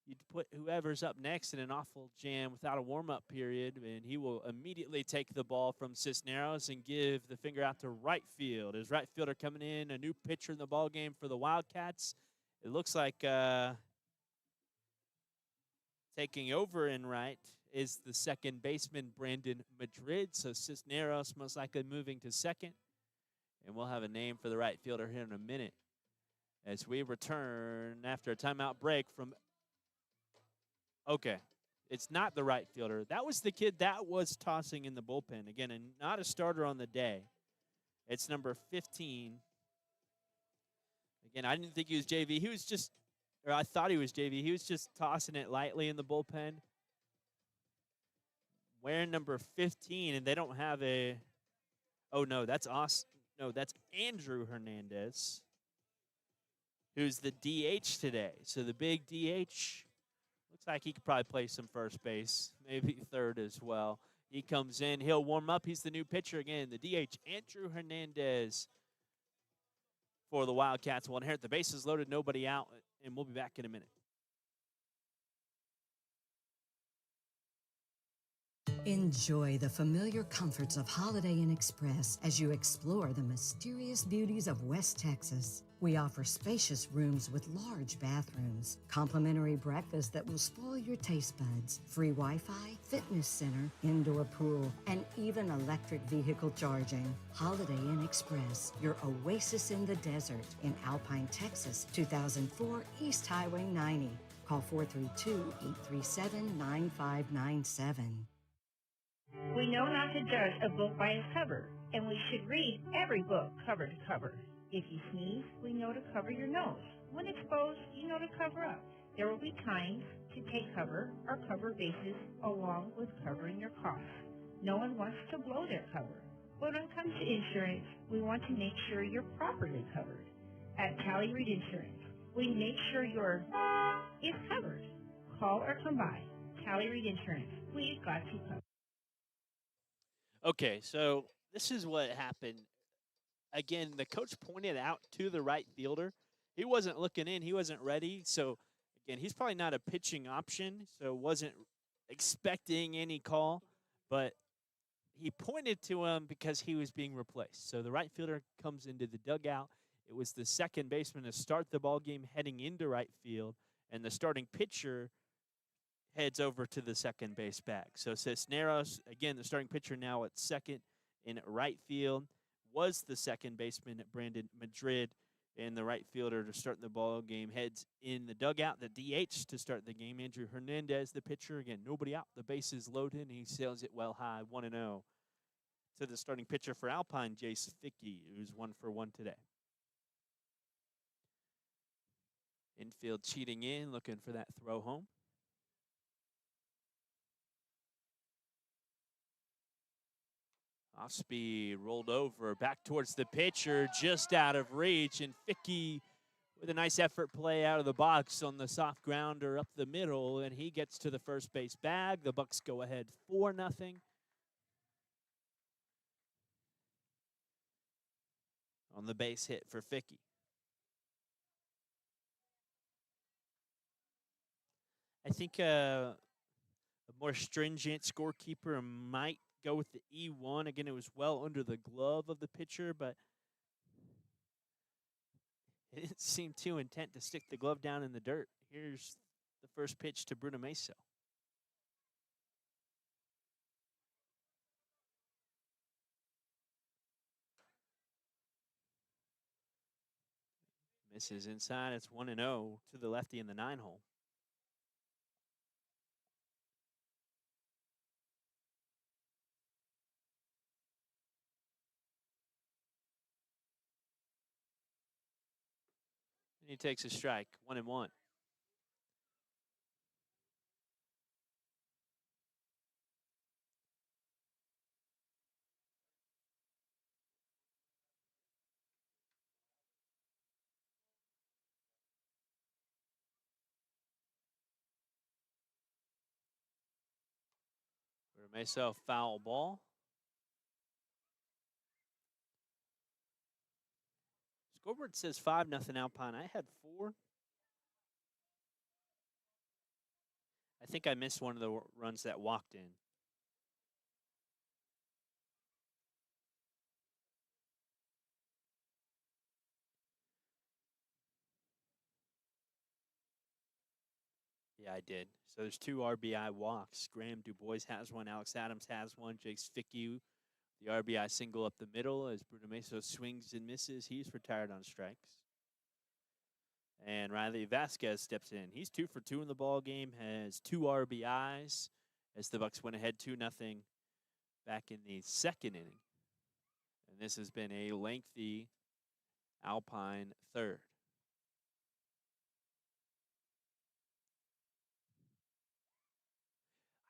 You'd put whoever's up next in an awful jam without a warm-up period, and he will immediately take the ball from Cisneros and give the finger out to right field. His right fielder coming in, a new pitcher in the ball game for the Wildcats. It looks like taking over in right is the second baseman, Brandon Madrid. So Cisneros most likely moving to second. And we'll have a name for the right fielder here in a minute as we return after a timeout break from... Okay. It's not the right fielder. That was the kid that was tossing in the bullpen. Again, and not a starter on the day. It's number 15. Again, I didn't think he was JV. He was just, or I thought he was JV. He was just tossing it lightly in the bullpen. Wearing number 15, and they don't have a, oh no, that's Austin. No, that's Andrew Hernandez, who's the DH today. So the big DH, looks like he could probably play some first base, maybe third as well. He comes in, he'll warm up. He's the new pitcher again, the DH, Andrew Hernandez for the Wildcats. Will inherit the bases loaded, nobody out, and we'll be back in a minute. Enjoy the familiar comforts of Holiday Inn Express as you explore the mysterious beauties of West Texas. We offer spacious rooms with large bathrooms, complimentary breakfast that will spoil your taste buds, free Wi-Fi, fitness center, indoor pool, and even electric vehicle charging. Holiday Inn Express, your oasis in the desert in Alpine, Texas, 2004 East Highway 90. Call 432-837-9597. We know not to judge a book by its cover, and we should read every book cover to cover. If you sneeze, we know to cover your nose. When exposed, you know to cover up. There will be times to take cover or cover bases along with covering your cough. No one wants to blow their cover. But when it comes to insurance, we want to make sure you're properly covered. At Tally Reed Insurance, we make sure your is covered. Call or come by. Tally Reed Insurance, we've got you covered. Okay, so this is what happened. Again, the coach pointed out to the right fielder. He wasn't looking in. He wasn't ready. So, again, he's probably not a pitching option, so wasn't expecting any call. But he pointed to him because he was being replaced. So the right fielder comes into the dugout. It was the second baseman to start the ball game heading into right field, and the starting pitcher heads over to the second base bag. So Cisneros, again, the starting pitcher now at second in right field, was the second baseman at Brandon Madrid, and the right fielder to start the ball game heads in the dugout. The DH to start the game, Andrew Hernandez, the pitcher. Again, nobody out. The bases loaded, and he sails it well high, 1-0. To the starting pitcher for Alpine, Jace Fickey, who's 1 for 1 today. Infield cheating in, looking for that throw home. Off speed, rolled over, back towards the pitcher, just out of reach, and Fickey with a nice effort play out of the box on the soft grounder up the middle, and he gets to the first base bag. The Bucks go ahead 4-0. On the base hit for Fickey. I think a more stringent scorekeeper might go with the E1. Again, it was well under the glove of the pitcher, but it didn't seem too intent to stick the glove down in the dirt. Here's the first pitch to Bruno Mesa. Misses inside. It's 1-0 to the lefty in the 9-hole. He takes a strike, 1-1. Mesa, foul ball. Scoreboard says 5-0 Alpine. I had 4. I think I missed one of the runs that walked in. Yeah, I did. So there's 2 RBI walks. Graham DuBois has one. Alex Adams has one. Jace Fickey, the RBI single up the middle as Bruno Mesa swings and misses. He's retired on strikes. And Riley Vasquez steps in. He's 2 for 2 in the ball game, has 2 RBIs as the Bucks went ahead 2-0 back in the second inning. And this has been a lengthy Alpine third.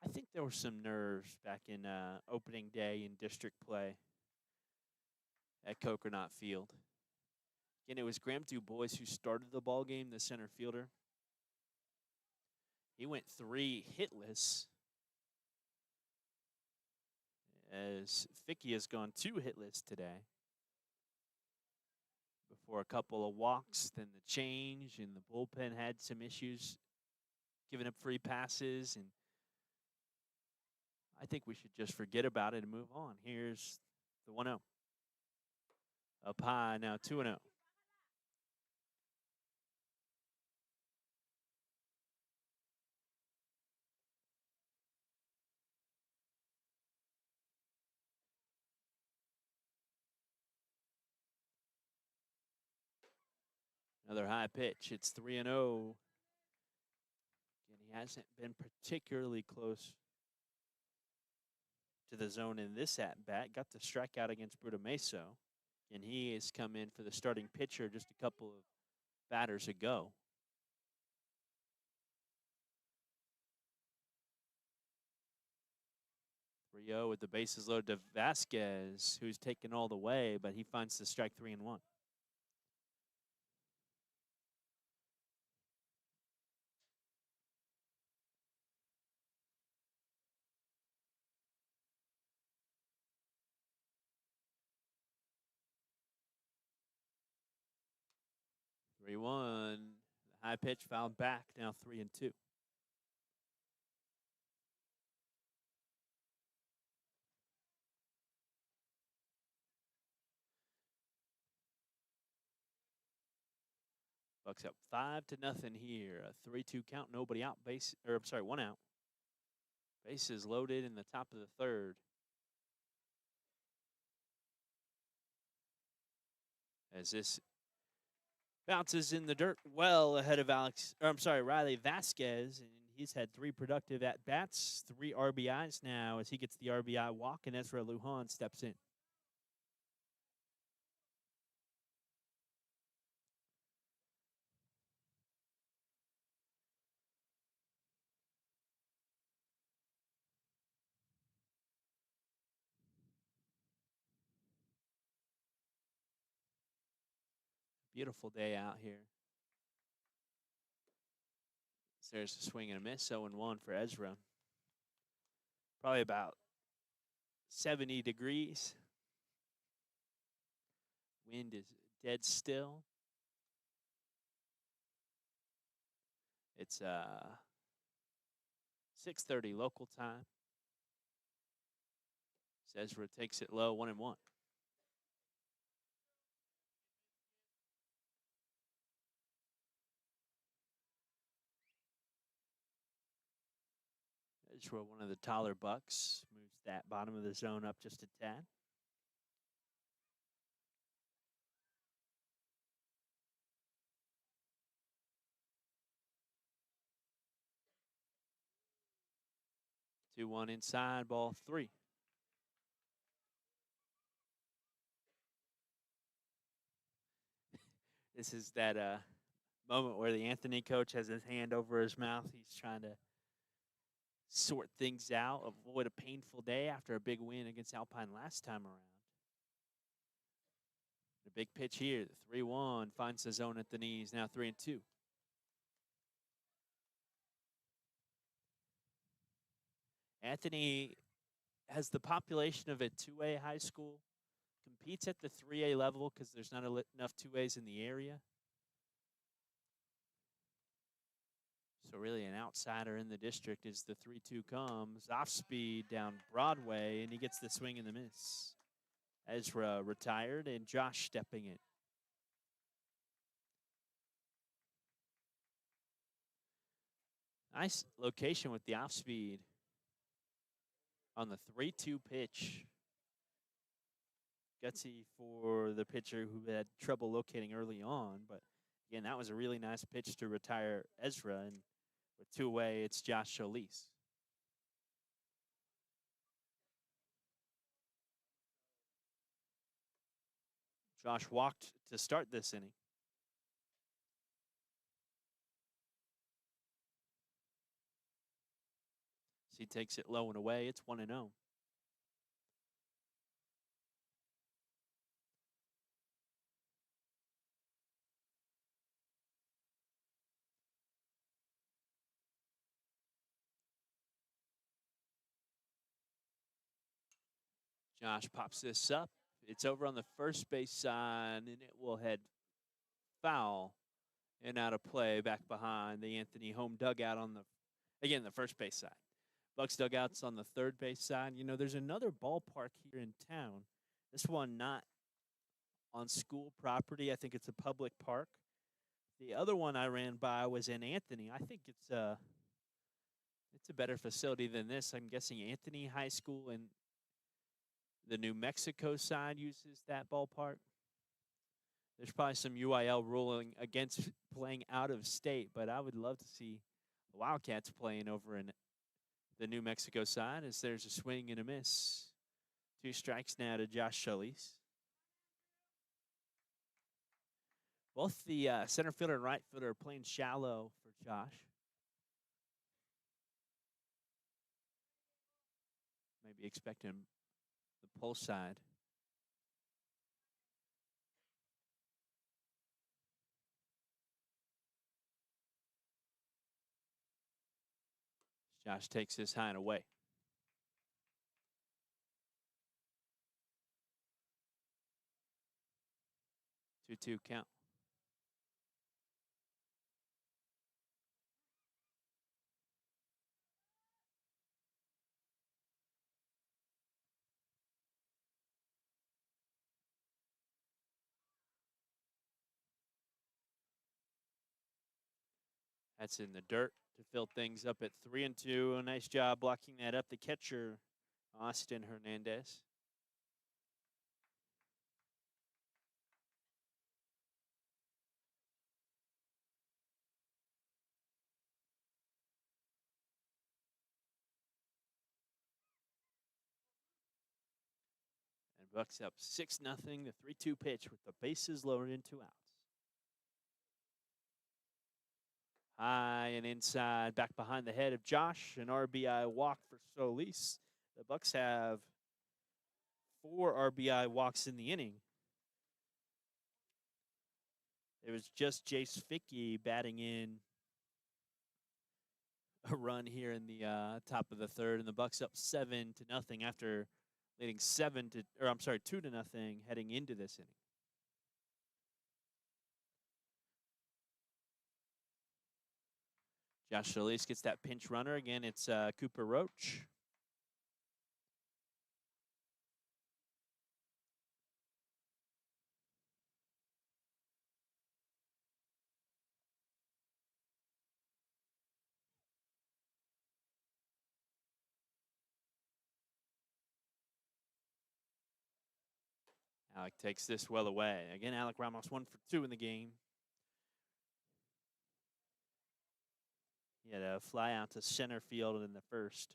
I think there were some nerves back in opening day in district play at Coconut Field. Again, it was Graham DuBois who started the ball game, the center fielder. He went 3 hitless, as Ficky has gone 2 hitless today. Before a couple of walks, then the change, and the bullpen had some issues giving up free passes, and I think we should just forget about it and move on. Here's the 1-0. Up high, now 2-0. Another high pitch. It's 3-0. And he hasn't been particularly close to the zone in this at-bat. Got the strikeout against Bruto Meso. And he has come in for the starting pitcher just a couple of batters ago. 3-0 with the bases loaded to Vasquez, who's taken all the way, but he finds the strike 3-1. Three one. The high pitch fouled back. Now 3-2. Bucks up 5-0 here. A 3-2 count. Nobody out. One out. Bases loaded in the top of the third. As this bounces in the dirt well ahead of Riley Vasquez, and he's had 3 productive at-bats, 3 RBIs now as he gets the RBI walk, and Ezra Lujan steps in. Beautiful day out here. So there's a swing and a miss, 0-1 for Ezra. Probably about 70 degrees. Wind is dead still. It's 6:30 local time. Ezra takes it low, 1-1. Ezra, one of the taller Bucks, moves that bottom of the zone up just a tad. Two one inside, ball 3. This is that moment where the Anthony coach has his hand over his mouth. He's trying to sort things out, avoid a painful day after a big win against Alpine last time around. The big pitch here, the 3-1, finds the zone at the knees, now 3-2. Anthony has the population of a 2A high school, competes at the 3A level because there's not enough 2As in the area. So really an outsider in the district as the 3-2 comes. Off speed down Broadway, and he gets the swing and the miss. Ezra retired, and Josh stepping in. Nice location with the off speed on the 3-2 pitch. Gutsy for the pitcher who had trouble locating early on, but Again, that was a really nice pitch to retire Ezra, and with two away, it's Josh Solis. Josh walked to start this inning. So he takes it low and away. It's 1-0. Josh pops this up. It's over on the first base side, and it will head foul and out of play back behind the Anthony home dugout on the first base side. Bucks dugout's on the third base side. You know, there's another ballpark here in town. This one not on school property. I think it's a public park. The other one I ran by was in Anthony. I think it's a better facility than this. I'm guessing Anthony High School and the New Mexico side uses that ballpark. There's probably some UIL ruling against playing out of state, but I would love to see the Wildcats playing over in the New Mexico side as there's a swing and a miss. 2 strikes now to Josh Solis. Both the center fielder and right fielder are playing shallow for Josh. Maybe expecting the pull side. Josh takes this high and away. 2-2 count. That's in the dirt to fill things up at 3-2. A nice job blocking that up. The catcher, Austin Hernandez. And Bucks up 6-0. The 3-2 pitch with the bases loaded and 2 outs. High and inside, back behind the head of Josh. An RBI walk for Solis. The Bucks have 4 RBI walks in the inning. It was just Jace Fickey batting in a run here in the top of the third, and the Bucks up 7-0 after leading 2-0 heading into this inning. Josh Solis gets that pinch runner. Again, it's Cooper Roach. Alec takes this well away. Again, Alec Ramos 1 for 2 in the game. He had a fly out to center field in the first.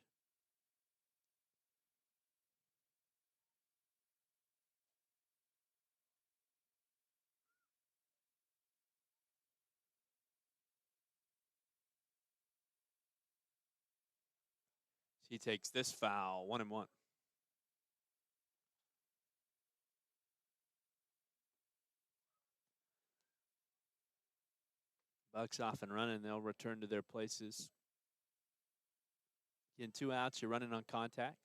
He takes this foul, 1-1. Bucks off and running. They'll return to their places. In 2 outs, you're running on contact.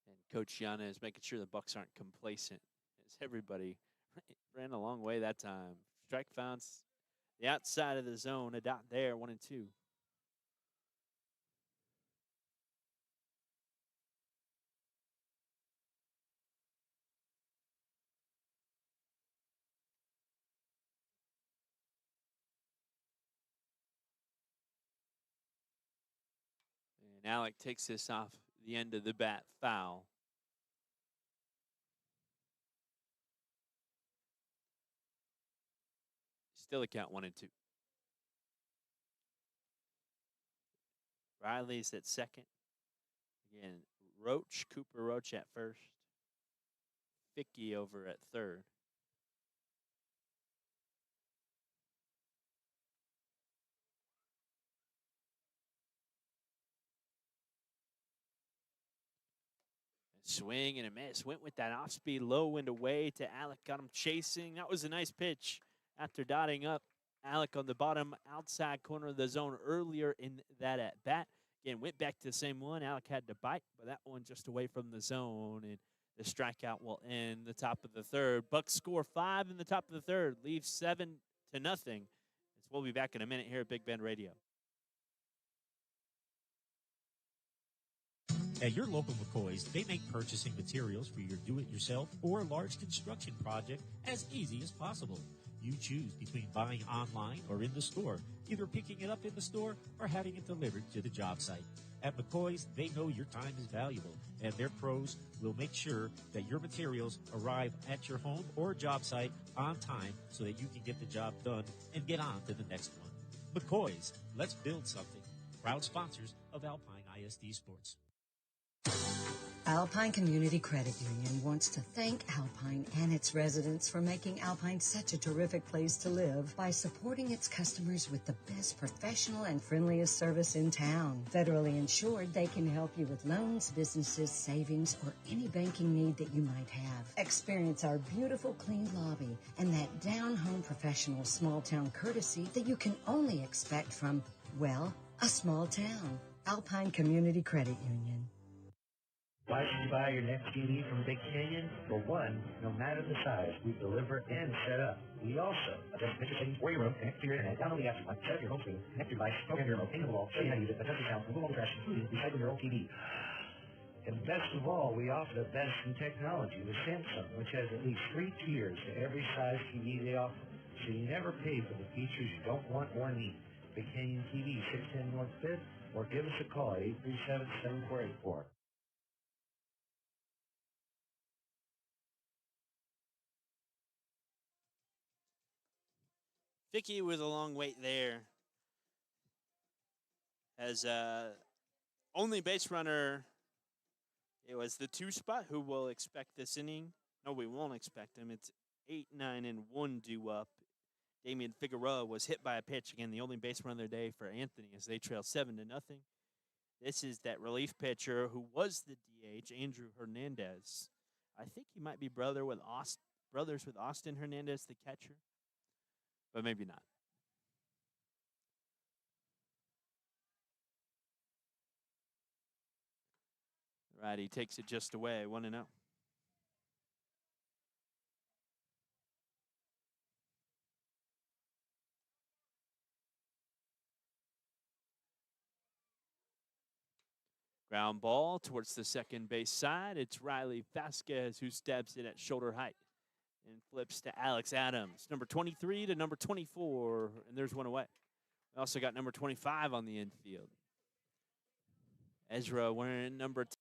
And Coach Yana is making sure the Bucks aren't complacent as everybody ran a long way that time. Strike found the outside of the zone, a dot there, 1-2. And Alec takes this off the end of the bat, foul. Still a count 1-2. Riley's at second. Again, Cooper Roach at first. Vicky over at third. Swing and a miss. Went with that off speed, low and away to Alec. Got him chasing. That was a nice pitch after dotting up Alec on the bottom outside corner of the zone earlier in that at bat. Again, went back to the same one. Alec had to bite, but that one just away from the zone. And the strikeout will end the top of the third. Bucks score 5 in the top of the third. Leaves 7-0. We'll be back in a minute here at Big Bend Radio. At your local McCoy's, they make purchasing materials for your do-it-yourself or large construction project as easy as possible. You choose between buying online or in the store, either picking it up in the store or having it delivered to the job site. At McCoy's, they know your time is valuable, and their pros will make sure that your materials arrive at your home or job site on time so that you can get the job done and get on to the next one. McCoy's, let's build something. Proud sponsors of Alpine ISD Sports. Alpine Community Credit Union wants to thank Alpine and its residents for making Alpine such a terrific place to live by supporting its customers with the best professional and friendliest service in town. Federally insured, they can help you with loans, businesses, savings, or any banking need that you might have. Experience our beautiful clean lobby and that down-home professional small-town courtesy that you can only expect from, well, a small town. Alpine Community Credit Union. Why should you buy your next TV from Big Canyon? For one, no matter the size, we deliver and set up. We also adjust picture settings for your room, connect to your internet, download the app, set up your home screen, connect your device, program your remote, paint the wall, show you how to use it, adjust your sound, remove all the trash, including recycle your old TV. And best of all, we offer the best in technology with Samsung, which has at least 3 tiers to every size TV they offer. So you never pay for the features you don't want or need. Big Canyon TV, 610 North 5th, or give us a call at 837-7484. Vicky with a long wait there. As only base runner, it was the 2 spot who will expect this inning. No, we won't expect him. It's 8, 9, and 1 due up. Damian Figueroa was hit by a pitch. Again, the only base runner of the day for Anthony as they trail 7-0. This is that relief pitcher who was the DH, Andrew Hernandez. I think he might be brothers with Austin Hernandez, the catcher, but maybe not. Right, he takes it just away, 1-0. Ground ball towards the second base side. It's Riley Vasquez who steps in at shoulder height and flips to Alex Adams. Number 23 to number 24, and there's one away. We also got number 25 on the infield. Ezra wearing number 10.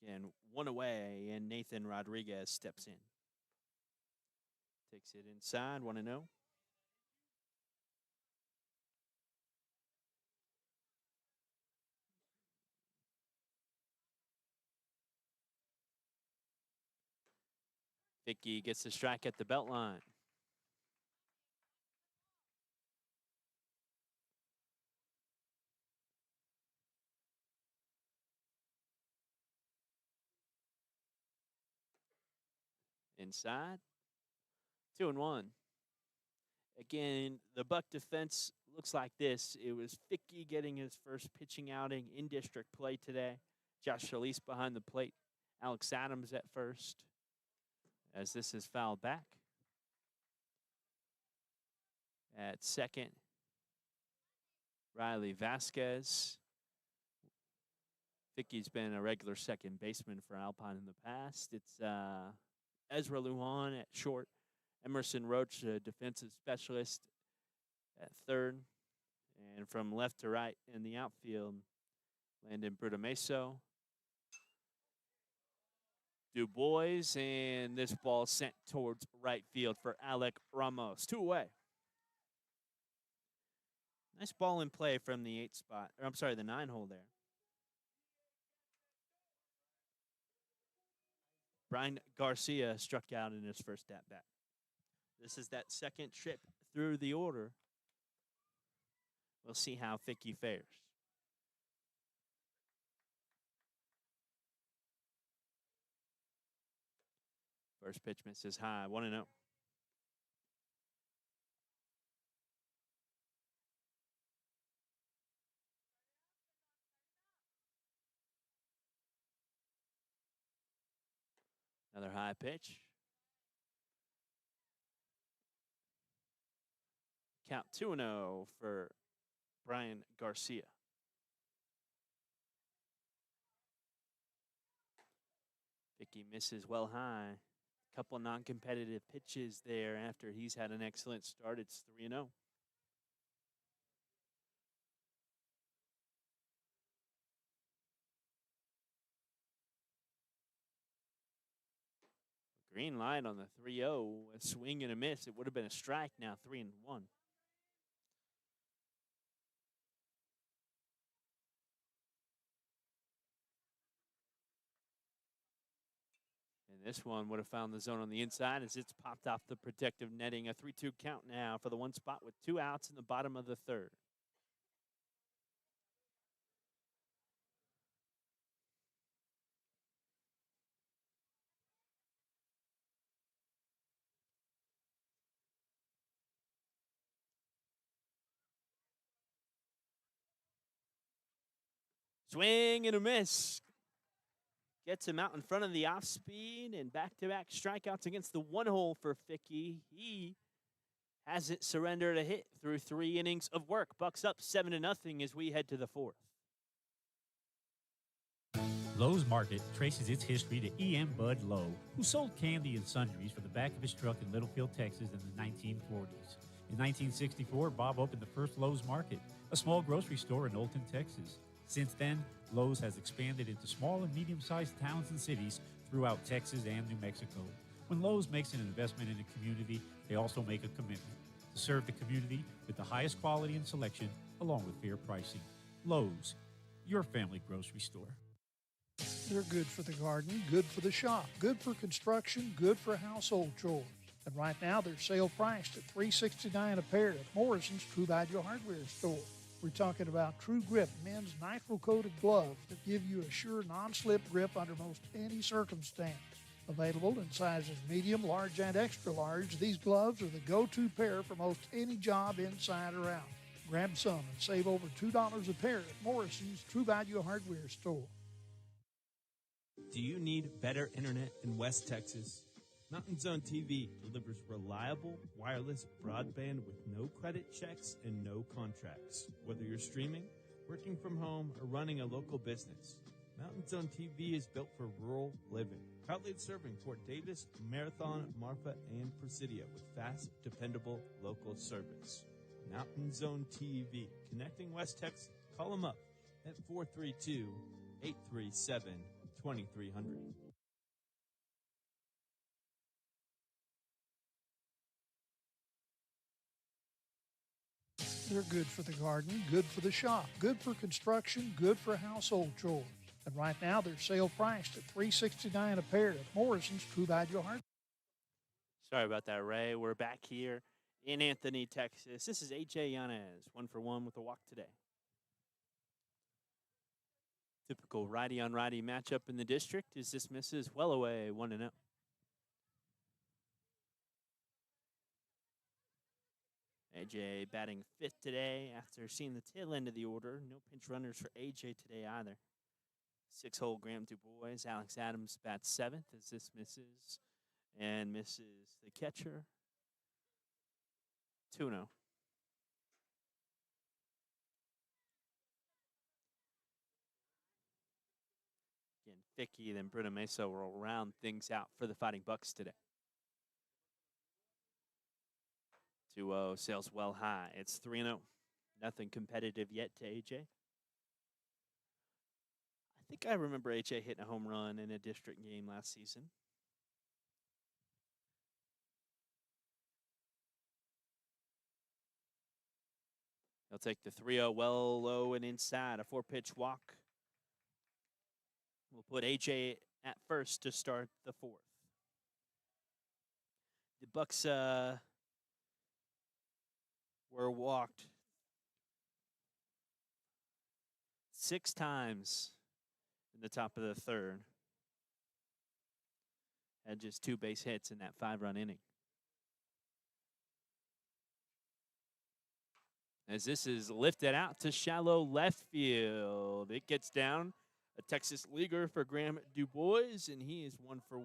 Again, one away, and Nathan Rodriguez steps in. Takes it inside, 1-0. Vicky gets the strike at the belt line. Inside, 2-1. Again, the Buck defense looks like this. It was Vicky getting his first pitching outing in district play today. Josh Solis behind the plate. Alex Adams at first, as this is fouled back. At second, Riley Vasquez. Vicky's been a regular second baseman for Alpine in the past. It's Ezra Lujan at short. Emerson Roach, a defensive specialist, at third. And from left to right in the outfield, Landon Brutameso, Du Bois, and this ball sent towards right field for Alec Ramos. 2 away. Nice ball in play from the 8 spot, or I'm sorry, the 9 hole there. Brian Garcia struck out in his first at bat. This is that second trip through the order. We'll see how Ficky fares. First pitch misses high, 1-0. Another high pitch. Count 2-0 for Brian Garcia. Vicky misses well high. Couple non-competitive pitches there after he's had an excellent start. It's 3-0. Green light on the 3-0. A swing and a miss. It would have been a strike now, 3-1. And this one would have found the zone on the inside as it's popped off the protective netting. A 3-2 count now for the 1 spot with 2 outs in the bottom of the third. Swing and a miss. Gets him out in front of the off speed and back-to-back strikeouts against the 1 hole for Ficky. He hasn't surrendered a hit through 3 innings of work. Bucks up 7-0 as we head to the 4th. Lowe's Market traces its history to E.M. Bud Lowe, who sold candy and sundries for the back of his truck in Littlefield, Texas in the 1940s. In 1964, Bob opened the first Lowe's Market, a small grocery store in Olton, Texas. Since then, Lowe's has expanded into small and medium-sized towns and cities throughout Texas and New Mexico. When Lowe's makes an investment in a community, they also make a commitment to serve the community with the highest quality and selection, along with fair pricing. Lowe's, your family grocery store. They're good for the garden, good for the shop, good for construction, good for household chores. And right now, they're sale priced at $3.69 a pair at Morrison's True Value Hardware store. We're talking about True Grip men's nitrile-coated gloves that give you a sure non-slip grip under most any circumstance. Available in sizes medium, large, and extra large, these gloves are the go-to pair for most any job inside or out. Grab some and save over $2 a pair at Morrison's True Value Hardware store. Do you need better internet in West Texas? Mountain Zone TV delivers reliable wireless broadband with no credit checks and no contracts. Whether you're streaming, working from home, or running a local business, Mountain Zone TV is built for rural living. Proudly serving Fort Davis, Marathon, Marfa, and Presidio with fast, dependable local service. Mountain Zone TV, connecting West Texas. Call them up at 432-837-2300. They're good for the garden, good for the shop, good for construction, good for household chores. And right now, they're sale priced at $3.69 a pair at Morrison's True Value Hardware. Sorry about that, Ray. We're back here in Anthony, Texas. This is AJ Yanez, 1-for-1 with a walk today. Typical righty-on-righty matchup in the district as this misses well away, 1-0. AJ batting 5th today after seeing the tail end of the order. No pinch runners for AJ today either. 6-hole Graham Du Bois. Alex Adams bats 7th as this misses and misses the catcher. 2-0. Again, Ficky, then Bruno Mesa will round things out for the Fighting Bucks today. 2-0 sails well high. It's 3-0. Nothing competitive yet to AJ. I think I remember AJ hitting a home run in a district game last season. He'll take the 3-0 well low and inside. A 4-pitch walk. We'll put AJ at first to start the fourth. The Bucks were walked 6 times in the top of the third. Had just 2 base hits in that 5-run inning. As this is lifted out to shallow left field. It gets down. A Texas leaguer for Graham DuBois, and he is 1 for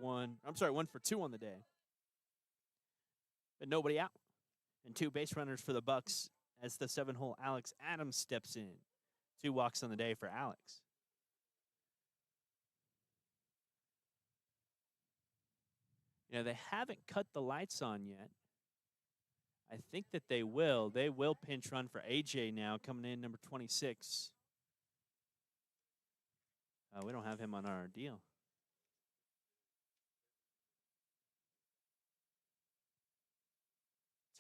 2 on the day. But nobody out. And 2 base runners for the Bucks as the 7-hole Alex Adams steps in. 2 walks on the day for Alex. You know, they haven't cut the lights on yet. I think that they will. They will pinch run for AJ now, coming in number 26. We don't have him on our deal.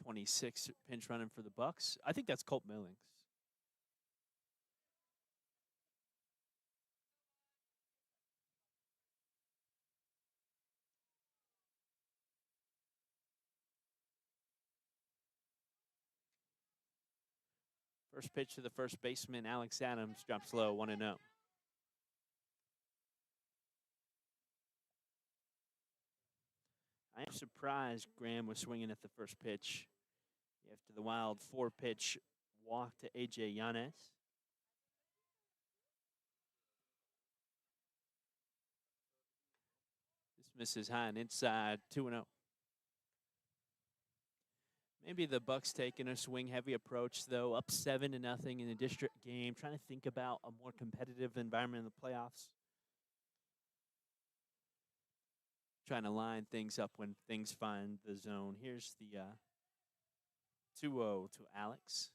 26 pinch running for the Bucks. I think that's Colt Millings. First pitch to the first baseman, Alex Adams, drops low, 1-0. I am surprised Graham was swinging at the first pitch after the wild 4-pitch walk to AJ Yanez. This misses high and inside, 2-0. Maybe the Bucks taking a swing-heavy approach, though, up 7-0 in the district game, trying to think about a more competitive environment in the playoffs. Trying to line things up when things find the zone. Here's the 2-0 to Alex.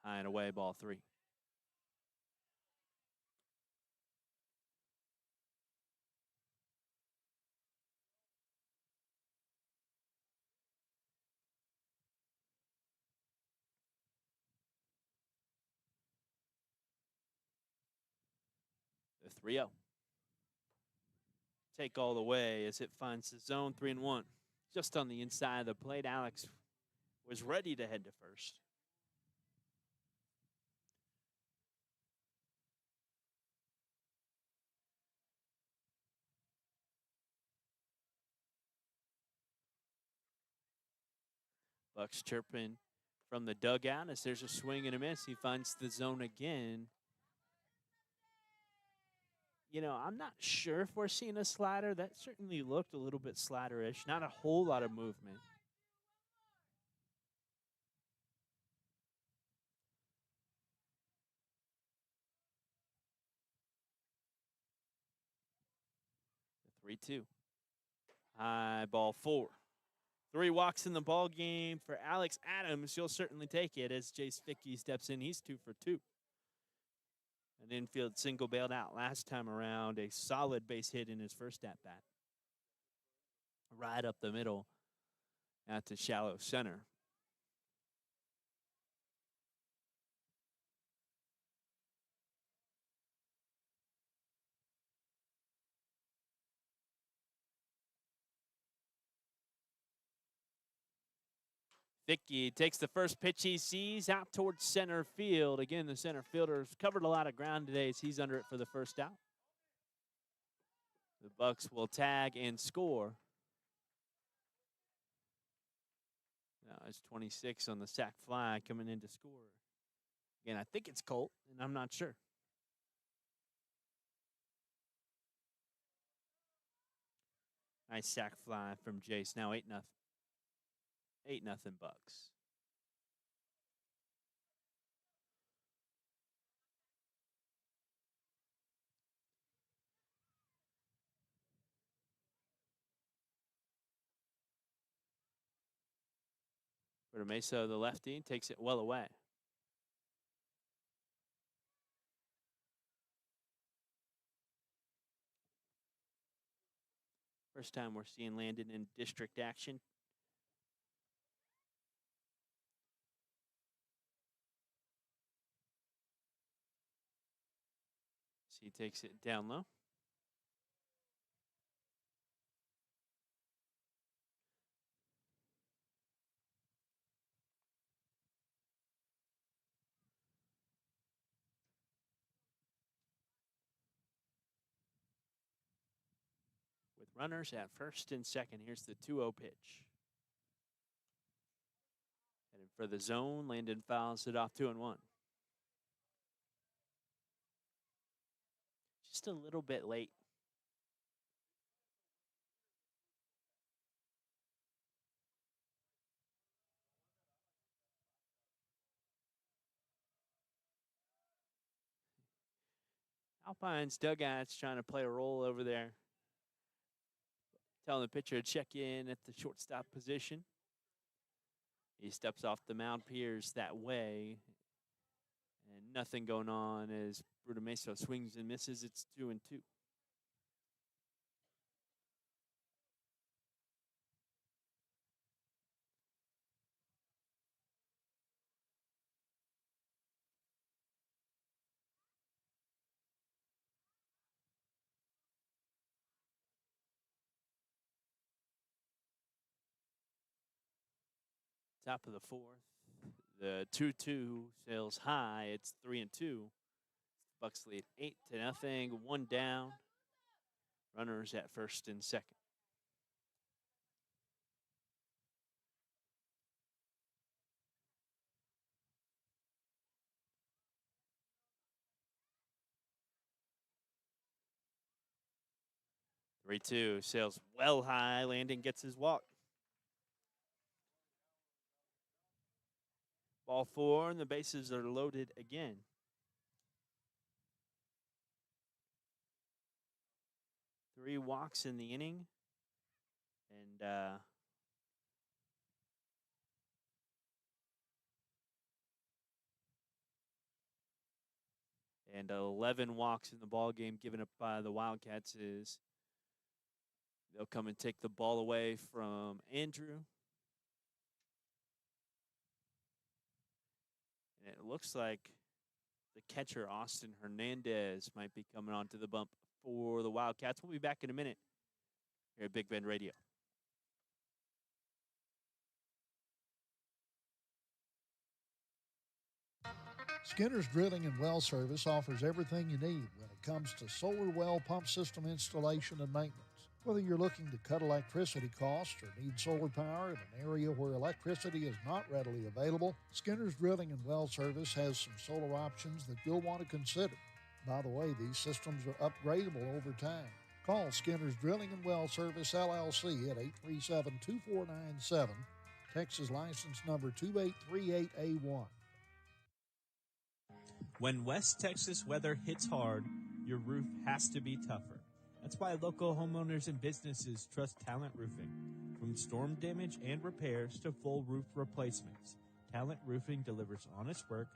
High and away, ball 3. The 3-0. Take all the way as it finds the zone, 3-1. Just on the inside of the plate, Alex was ready to head to first. Bucks chirping from the dugout as there's a swing and a miss. He finds the zone again. You know, I'm not sure if we're seeing a slider. That certainly looked a little bit slider-ish. Not a whole lot of movement. The 3-2. High ball 4. 3 walks in the ball game for Alex Adams. You'll certainly take it as Jace Fickey steps in. He's 2 for 2. An infield single bailed out last time around. A solid base hit in his first at-bat. Right up the middle out to shallow center. Fickey takes the first pitch he sees out towards center field. Again, the center fielder's covered a lot of ground today as he's under it for the first out. The Bucks will tag and score. Now it's 26 on the sac fly coming in to score. Again, I think it's Colt, and I'm not sure. Nice sac fly from Jace. Now 8-0. 8-0 Bucks. Berta Mesa, the lefty, takes it well away. First time we're seeing Landon in district action. So he takes it down low. With runners at first and second, here's the 2-0 pitch. Headed for the zone, Landon fouls it off 2-1. Just a little bit late. Alpine's dugout's trying to play a role over there. Telling the pitcher to check in at the shortstop position. He steps off the mound, peers that way. And nothing going on as Berta Mesa swings and misses. It's 2-2. Top of the fourth. The 2-2 sails high. It's 3-2. Bucks lead 8-0. One down. Runners at first and second. Three two sails well high. Landon gets his walk. Ball four, and the bases are loaded again. Three walks in the inning. And 11 walks in the ball game given up by the Wildcats is they'll come and take the ball away from Andrew. And it looks like the catcher, Austin Hernandez, might be coming onto the bump for the Wildcats. We'll be back in a minute here at Big Bend Radio. Skinner's Drilling and Well Service offers everything you need when it comes to solar well pump system installation and maintenance. Whether you're looking to cut electricity costs or need solar power in an area where electricity is not readily available, Skinner's Drilling and Well Service has some solar options that you'll want to consider. By the way, these systems are upgradable over time. Call Skinner's Drilling and Well Service, LLC at 837-2497, Texas license number 2838A1. When West Texas weather hits hard, your roof has to be tougher. That's why local homeowners and businesses trust Talent Roofing. From storm damage and repairs to full roof replacements, Talent Roofing delivers honest work,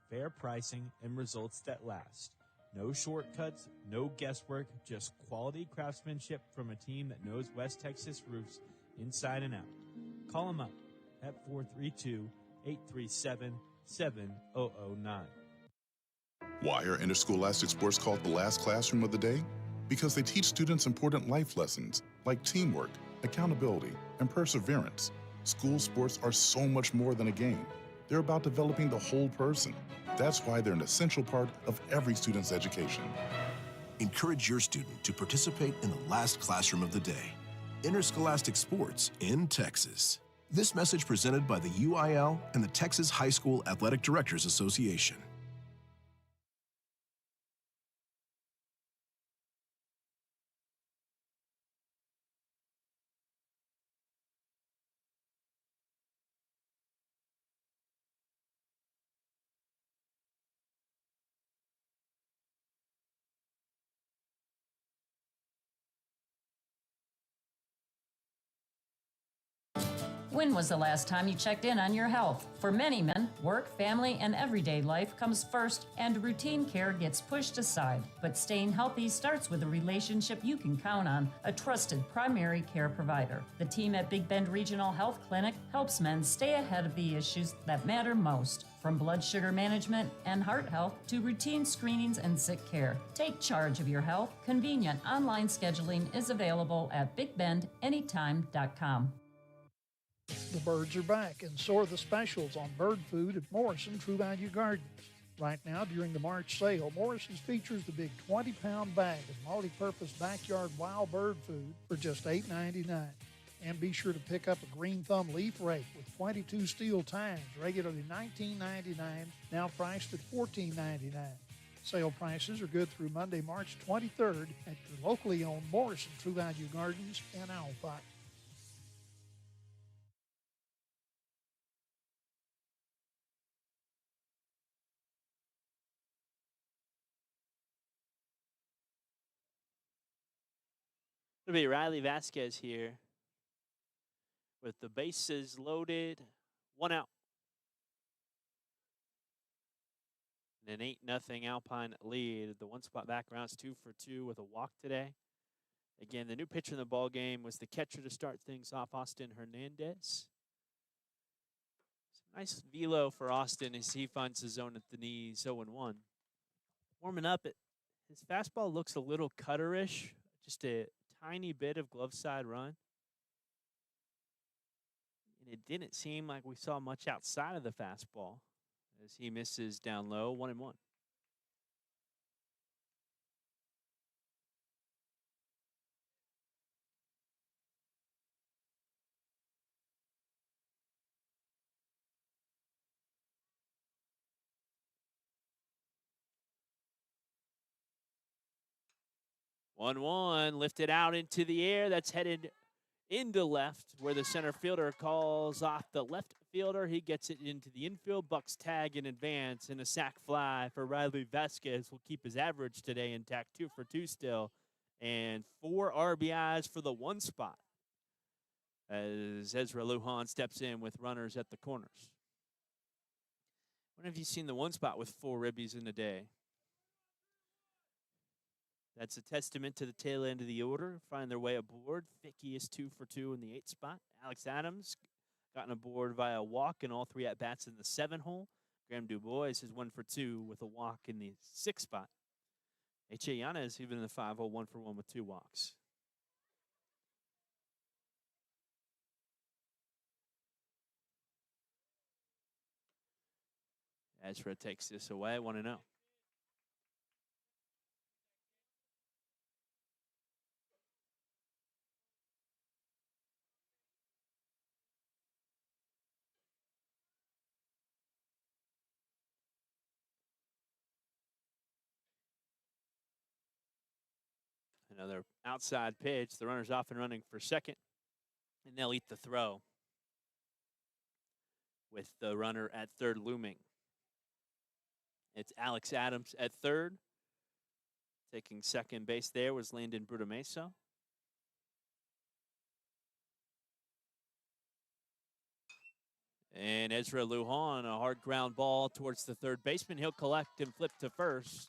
fair pricing, and results that last. No shortcuts, no guesswork, just quality craftsmanship from a team that knows West Texas roofs inside and out. Call them up at 432-837-7009. Why are interscholastic sports called the last classroom of the day? Because they teach students important life lessons like teamwork, accountability, and perseverance. School sports are so much more than a game. They're about developing the whole person. That's why they're an essential part of every student's education. Encourage your student to participate in the last classroom of the day. Interscholastic sports in Texas. This message presented by the UIL and the Texas High School Athletic Directors Association. When was the last time you checked in on your health? For many men, work, family, and everyday life comes first, and routine care gets pushed aside. But staying healthy starts with a relationship you can count on, a trusted primary care provider. The team at Big Bend Regional Health Clinic helps men stay ahead of the issues that matter most, from blood sugar management and heart health to routine screenings and sick care. Take charge of your health. Convenient online scheduling is available at bigbendanytime.com. The birds are back, and so are the specials on bird food at Morrison True Value Gardens. Right now, during the March sale, Morrison's features the big 20-pound bag of multi-purpose backyard wild bird food for just $8.99. And be sure to pick up a green thumb leaf rake with 22 steel tines, regularly $19.99, now priced at $14.99. Sale prices are good through Monday, March 23rd at your locally owned Morrison True Value Gardens in Alpine. It'll be Riley Vasquez here with the bases loaded, 1 out. And an 8-0 Alpine lead. The one spot back rounds 2 for 2 with a walk today. Again, the new pitcher in the ball game was the catcher to start things off, Austin Hernandez. Nice velo for Austin as he finds the zone at the knees, 0-1. Warming up, his fastball looks a little cutterish, just a tiny bit of glove side run. And it didn't seem like we saw much outside of the fastball as he misses down low, 1-1. One lifted out into the air. That's headed into left where the center fielder calls off the left fielder. He gets it into the infield. Bucks tag in advance, and a sac fly for Riley Vasquez will keep his average today intact, 2 for 2 still, and 4 RBIs for the one spot as Ezra Lujan steps in with runners at the corners. When have you seen the one spot with 4 ribbies in a day? That's a testament to the tail end of the order. Find their way aboard. Vicky is 2 for 2 in the 8th spot. Alex Adams gotten aboard via a walk in all 3 at-bats in the 7 hole. Graham Dubois is 1 for 2 with a walk in the 6th spot. H.A. Yanez even in the 5 hole, 1 for 1 with 2 walks. Ezra takes this away, 1-0. Another outside pitch. The runner's off and running for second, and they'll eat the throw with the runner at third looming. It's Alex Adams at third. Taking second base there was Landon Brutameso. And Ezra Lujan, a hard ground ball towards the third baseman. He'll collect and flip to first.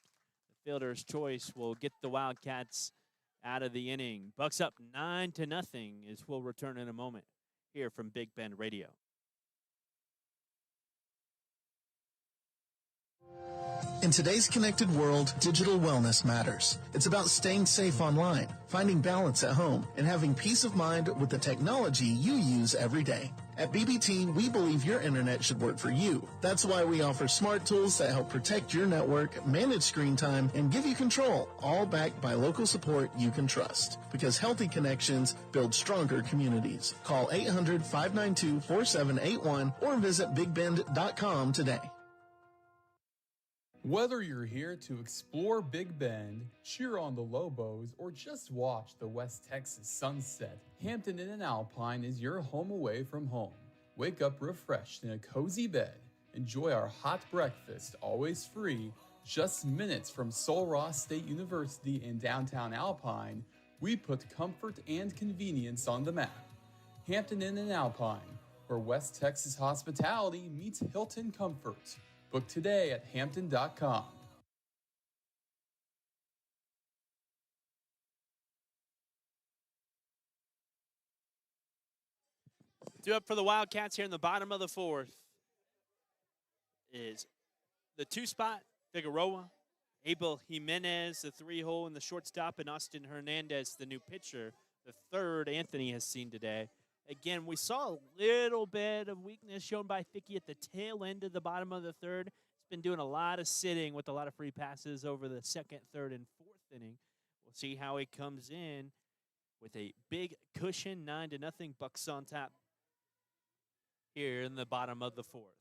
The fielder's choice will get the Wildcats out of the inning. Bucks up 9-0 as we'll return in a moment here from Big Bend Radio. In today's connected world, digital wellness matters. It's about staying safe online, finding balance at home, and having peace of mind with the technology you use every day. At BBT, we believe your internet should work for you. That's why we offer smart tools that help protect your network, manage screen time, and give you control, all backed by local support you can trust. Because healthy connections build stronger communities. Call 800-592-4781 or visit bigbend.com today. Whether you're here to explore Big Bend, cheer on the Lobos, or just watch the West Texas sunset, Hampton Inn and Alpine is your home away from home. Wake up refreshed in a cozy bed. Enjoy our hot breakfast, always free. Just minutes from Sul Ross State University in downtown Alpine, we put comfort and convenience on the map. Hampton Inn and Alpine, where West Texas hospitality meets Hilton comfort. Book today at Hampton.com. Due up for the Wildcats here in the bottom of the fourth is the 2 spot, Figueroa, Abel Jimenez, the 3-hole, and the shortstop, and Austin Hernandez, the new pitcher, the third Anthony has seen today. Again, we saw a little bit of weakness shown by Ficky at the tail end of the bottom of the third. He's been doing a lot of sitting with a lot of free passes over the second, third, and fourth inning. We'll see how he comes in with a big cushion, 9-0, Bucks on top here in the bottom of the fourth.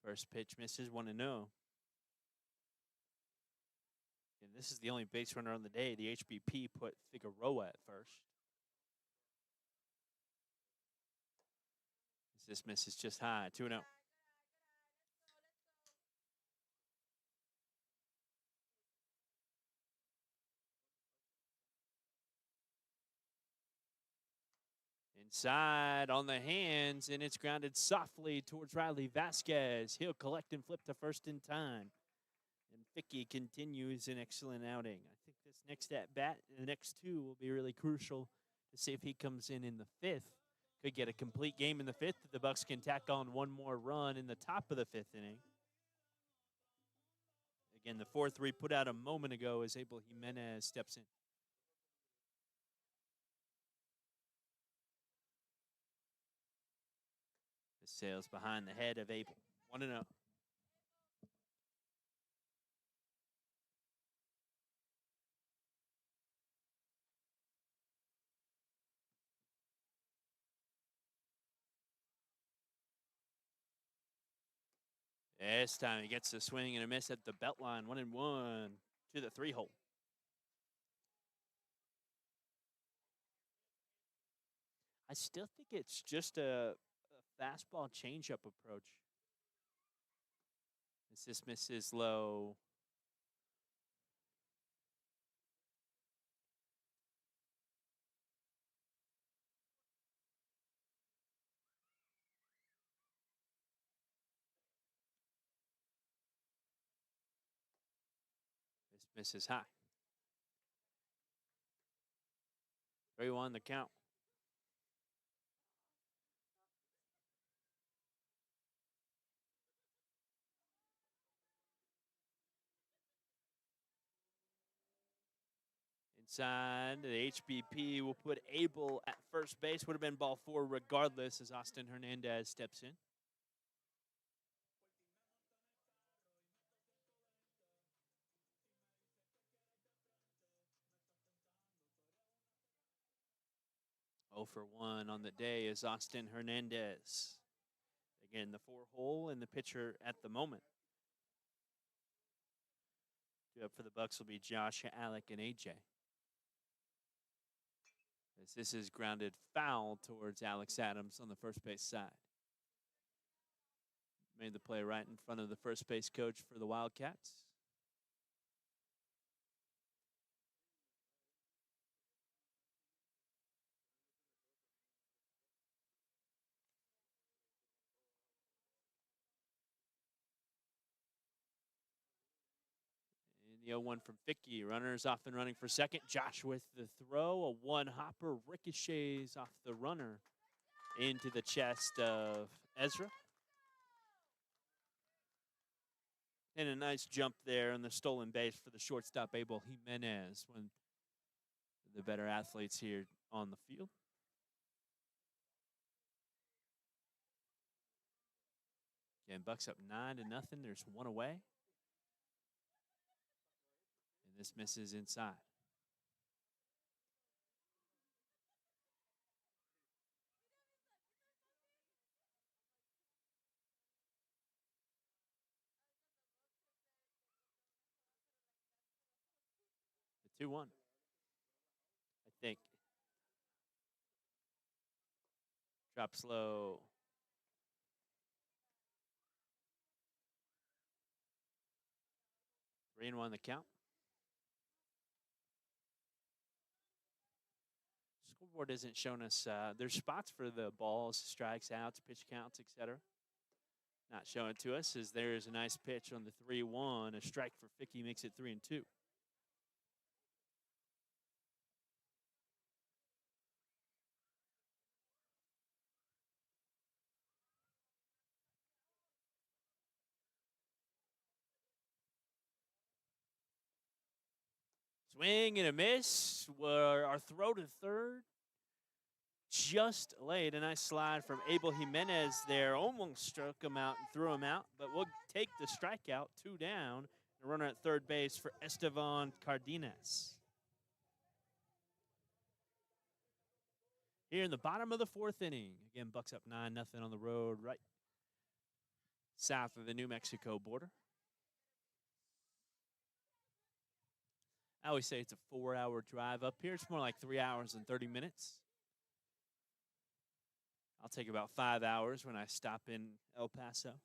First pitch misses, 1-0. And this is the only base runner on the day. The HBP put Figueroa at first. This miss is just high, 2-0. Inside on the hands, and it's grounded softly towards Riley Vasquez. He'll collect and flip to first in time. And Ficky continues an excellent outing. I think this next at bat, the next two, will be really crucial to see if he comes in the fifth. Could get a complete game in the fifth. The Bucks can tack on one more run in the top of the fifth inning. Again, the 4-3 put out a moment ago as Abel Jimenez steps in. The sails behind the head of Abel. 1-0. This time he gets a swing and a miss at the belt line. 1-1 to the 3-hole. I still think it's just a fastball changeup approach. As this misses low. This misses high. 3-1 the count. Inside, the HBP will put Abel at first base. Would have been ball 4 regardless as Austin Hernandez steps in. Oh for 1 on the day is Austin Hernandez. Again, the 4-hole and the pitcher at the moment. Due up for the Bucks will be Josh, Alec, and AJ. As this is grounded foul towards Alex Adams on the first base side. Made the play right in front of the first base coach for the Wildcats. And the 0-1 from Ficky. Runners off and running for second. Josh with the throw. A one-hopper ricochets off the runner into the chest of Ezra. And a nice jump there on the stolen base for the shortstop, Abel Jimenez, one of the better athletes here on the field. Again, Bucks up 9-0. There's one away. And this misses inside. The 2-1. I think. Drops low. 3-1 the count. Scoreboard isn't showing us. There's spots for the balls, strikes, outs, pitch counts, etc. Not showing it to us as there's a nice pitch on the 3-1. A strike for Fickey makes it 3-2. Swing and a miss. Our throw to third. Just late. A nice slide from Abel Jimenez there. Almost struck him out and threw him out, but we'll take the strikeout. 2 down. The runner at third base for Estevan Cardenas. Here in the bottom of the 4th inning. Again, Bucks up 9-0 on the road right south of the New Mexico border. I always say it's a 4-hour drive up here. It's more like 3 hours and 30 minutes. I'll take about 5 hours when I stop in El Paso.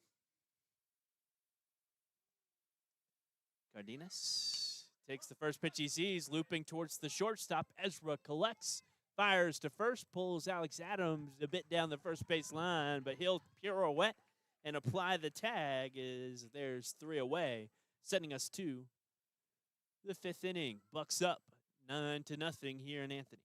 Cardenas takes the first pitch he sees, looping towards the shortstop. Ezra collects, fires to first, pulls Alex Adams a bit down the first base line, but he'll pirouette and apply the tag as there's 3 away, sending us to the 5th inning. Bucks up 9-0 here in Anthony.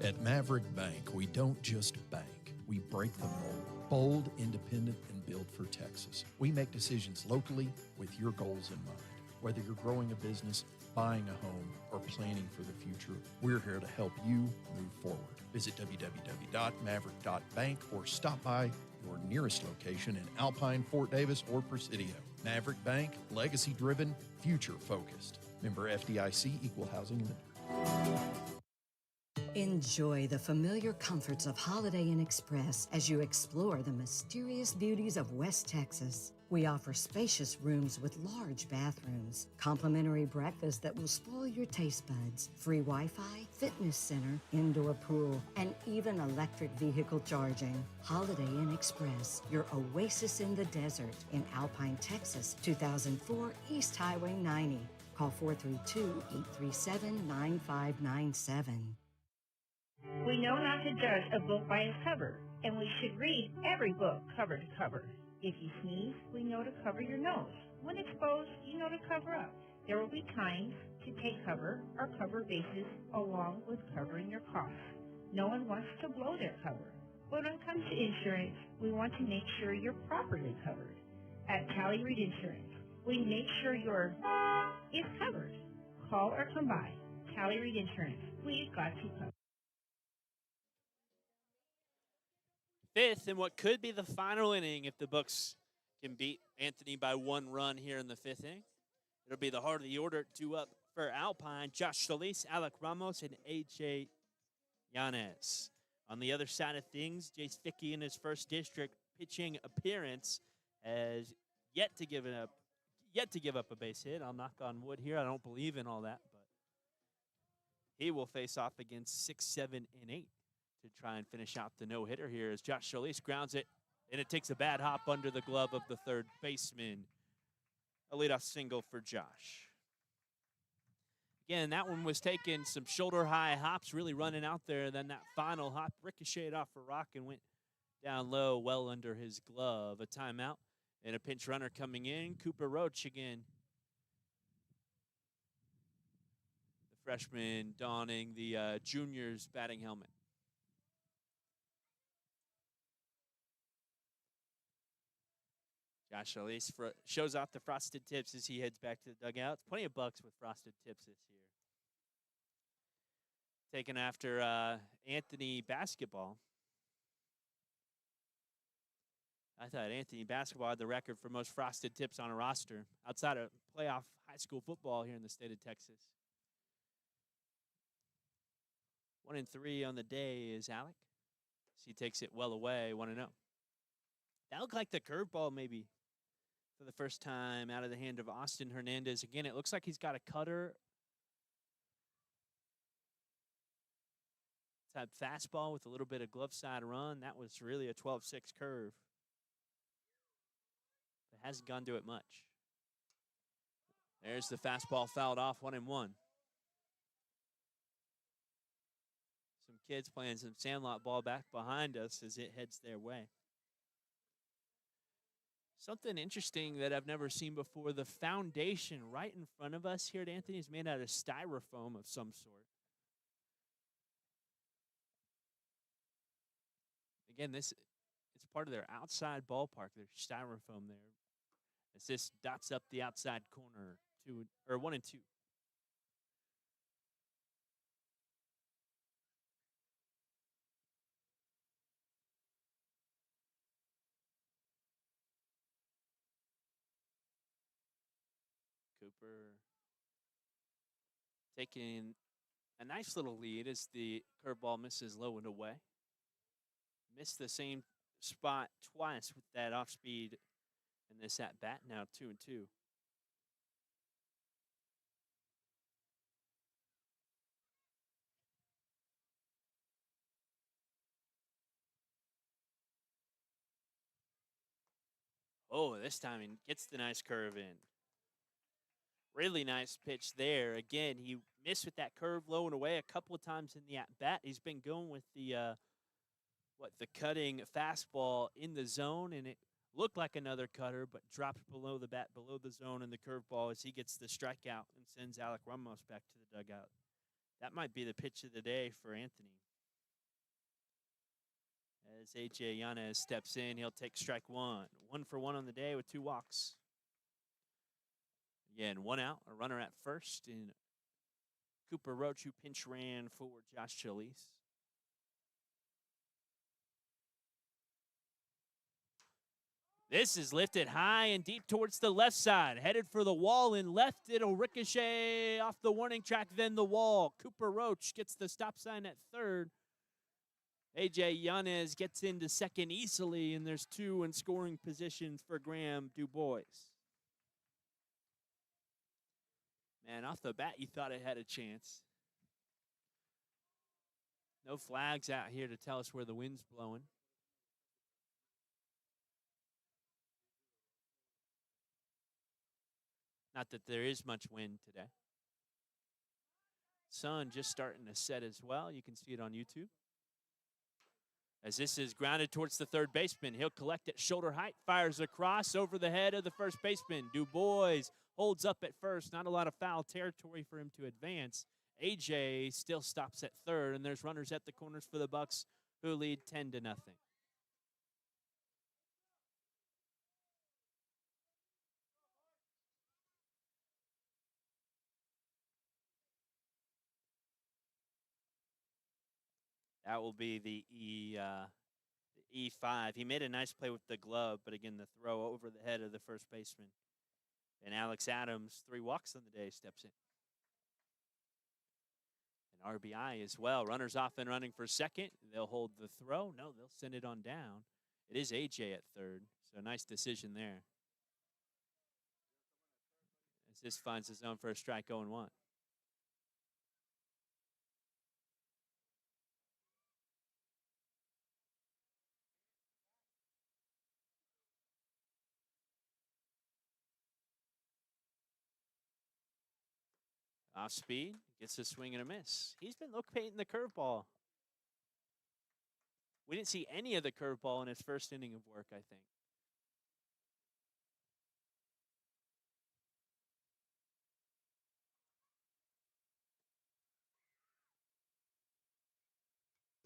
At Maverick Bank, we don't just bank, we break the mold. Bold, independent, and built for Texas. We make decisions locally with your goals in mind. Whether you're growing a business, buying a home, or planning for the future, we're here to help you move forward. Visit www.maverick.bank or stop by your nearest location in Alpine, Fort Davis, or Presidio. Maverick Bank, legacy-driven, future-focused. Member FDIC, Equal Housing Lender. Enjoy the familiar comforts of Holiday Inn Express as you explore the mysterious beauties of West Texas. We offer spacious rooms with large bathrooms, complimentary breakfast that will spoil your taste buds, free Wi-Fi, fitness center, indoor pool, and even electric vehicle charging. Holiday Inn Express, your oasis in the desert in Alpine, Texas, 2004 East Highway 90. Call 432-837-9597. We know not to judge a book by its cover, and we should read every book cover to cover. If you sneeze, we know to cover your nose. When exposed, you know to cover up. There will be times to take cover or cover bases along with covering your cough. No one wants to blow their cover. But when it comes to insurance, we want to make sure you're properly covered. At Callie Reed Insurance, we make sure your is covered. Call or come by. Callie Reed Insurance, we've got you covered. 5th in what could be the final inning if the Bucks can beat Anthony by 1 run here in the 5th inning. It'll be the heart of the order. 2 up for Alpine. Josh Solis, Alec Ramos, and A.J. Yanez. On the other side of things, Jace Fickey in his first district pitching appearance has yet to give up a base hit. I'll knock on wood here. I don't believe in all that, but he will face off against 6, 7, and 8 to try and finish out the no-hitter here as Josh Solis grounds it, and it takes a bad hop under the glove of the third baseman. A leadoff single for Josh. Again, that one was taking some shoulder-high hops, really running out there. Then that final hop ricocheted off a rock and went down low, well under his glove. A timeout and a pinch runner coming in. Cooper Roach again. The freshman donning the junior's batting helmet. Josh Solis shows off the frosted tips as he heads back to the dugout. Plenty of Bucks with frosted tips this year. Taken after Anthony basketball. I thought Anthony basketball had the record for most frosted tips on a roster outside of playoff high school football here in the state of Texas. 1 and 3 on the day is Alec. So he takes it well away, 1-0. That looked like the curveball maybe for the first time out of the hand of Austin Hernandez. Again, it looks like he's got a cutter. type fastball with a little bit of glove side run. That was really a 12-6 curve. It hasn't gone to it much. There's the fastball fouled off, 1-1. Some kids playing some sandlot ball back behind us as it heads their way. Something interesting that I've never seen before, the foundation right in front of us here at Anthony is made out of styrofoam of some sort. Again, it's part of their outside ballpark. There's styrofoam there. As this dots up the outside corner, 1 and 2. Cooper taking a nice little lead as the curveball misses low and away. Missed the same spot twice with that off speed in this at bat. Now 2 and 2. Oh, this time he gets the nice curve in. Really nice pitch there. Again, he missed with that curve low and away a couple of times in the at bat. He's been going with the cutting fastball in the zone, and it looked like another cutter, but dropped below the bat, below the zone, and the curveball as he gets the strikeout and sends Alec Ramos back to the dugout. That might be the pitch of the day for Anthony. As A.J. Yanez steps in, he'll take strike one. 1 for 1 on the day with 2 walks. Again, 1 out, a runner at first, and Cooper Roach, who pinch ran for Josh Chalice. This is lifted high and deep towards the left side. Headed for the wall and left. It'll ricochet off the warning track, then the wall. Cooper Roach gets the stop sign at third. A.J. Yanez gets into second easily, and there's 2 in scoring positions for Graham DuBois. Man, off the bat, you thought it had a chance. No flags out here to tell us where the wind's blowing. Not that there is much wind today. Sun just starting to set as well. You can see it on YouTube. As this is grounded towards the third baseman. He'll collect it shoulder height, fires across over the head of the first baseman. DuBois holds up at first. Not a lot of foul territory for him to advance. AJ still stops at third, and there's runners at the corners for the Bucks, who lead 10-0. That will be the E5. He made a nice play with the glove, but again, the throw over the head of the first baseman. And Alex Adams, 3 walks on the day, steps in. An RBI as well. Runners off and running for second. They'll hold the throw. No, they'll send it on down. It is AJ at third, so nice decision there. As this finds his own for a strike 0-1. Off speed, gets a swing and a miss. He's been locating the curveball. We didn't see any of the curveball in his first inning of work, I think.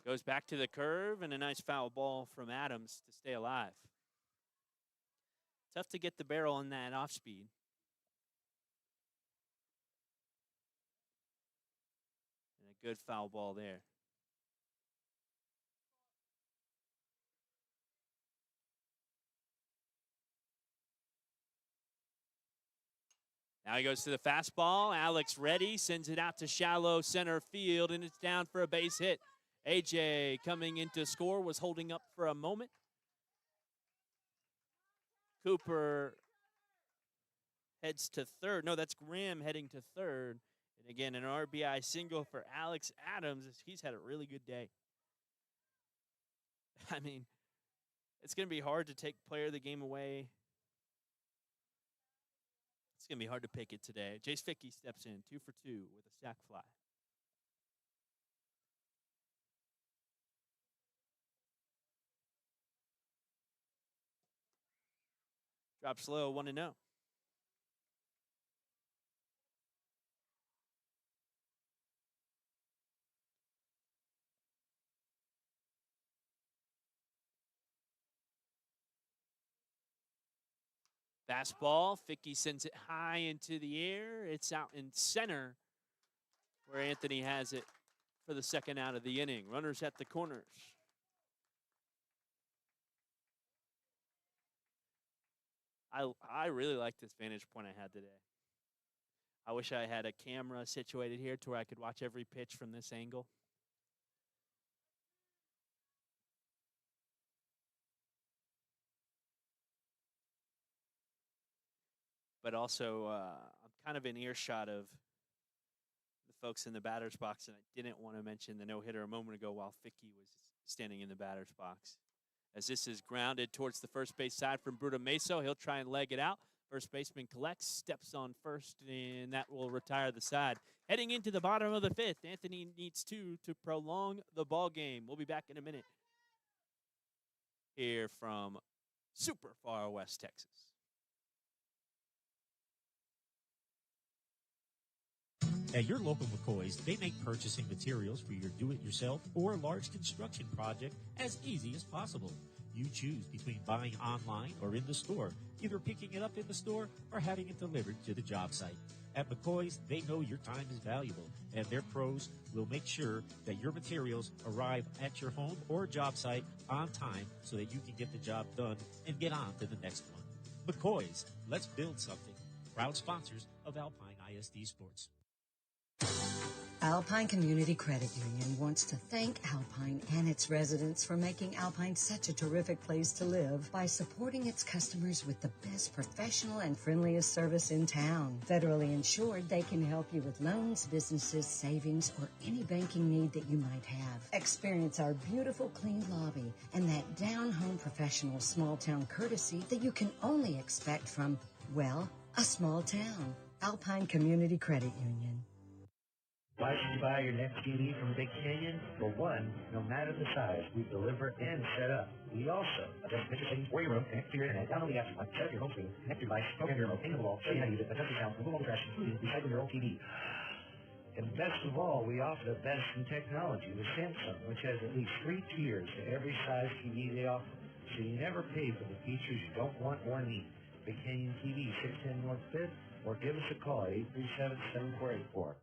Goes back to the curve, and a nice foul ball from Adams to stay alive. Tough to get the barrel on that off speed. And a good foul ball there. Now he goes to the fastball. Alex ready, sends it out to shallow center field, and it's down for a base hit. AJ coming into score, was holding up for a moment. Cooper heads to third. No, that's Graham heading to third. And again, an RBI single for Alex Adams. He's had a really good day. I mean, it's going to be hard to take player of the game away. It's going to be hard to pick it today. Jace Fickey steps in 2 for 2 with a sac fly. Drops low, 1-0. Fastball. Fickey sends it high into the air. It's out in center where Anthony has it for the second out of the inning. Runners at the corners. I really like this vantage point I had today. I wish I had a camera situated here to where I could watch every pitch from this angle. But also, I'm kind of in earshot of the folks in the batter's box, and I didn't want to mention the no-hitter a moment ago while Fickey was standing in the batter's box. As this is grounded towards the first base side from Bruto Meso, he'll try and leg it out. First baseman collects, steps on first, and that will retire the side. Heading into the bottom of the fifth, Anthony needs 2 to prolong the ball game. We'll be back in a minute here from super far west Texas. At your local McCoy's, they make purchasing materials for your do-it-yourself or large construction project as easy as possible. You choose between buying online or in the store, either picking it up in the store or having it delivered to the job site. At McCoy's, they know your time is valuable, and their pros will make sure that your materials arrive at your home or job site on time so that you can get the job done and get on to the next one. McCoy's, let's build something. Proud sponsors of Alpine ISD Sports. Alpine Community Credit Union wants to thank Alpine and its residents for making Alpine such a terrific place to live by supporting its customers with the best professional and friendliest service in town. Federally insured, they can help you with loans, businesses, savings, or any banking need that you might have. Experience our beautiful clean lobby and that down-home professional small-town courtesy that you can only expect from, well, a small town. Alpine Community Credit Union. Why should you buy your next TV from Big Canyon? For one, no matter the size, we deliver and set up. We also adjust picture settings for your room, connect to your internet, download the apps like set up your home screen, connect your device, program your remote, paint the wall, show you how to use it, adjust the sound, remove all the trash, including recycle your old TV. And best of all, we offer the best in technology with Samsung, which has at least 3 tiers to every size TV they offer. So you never pay for the features you don't want or need. Big Canyon TV, 610 North 5th, or give us a call at 837-7484.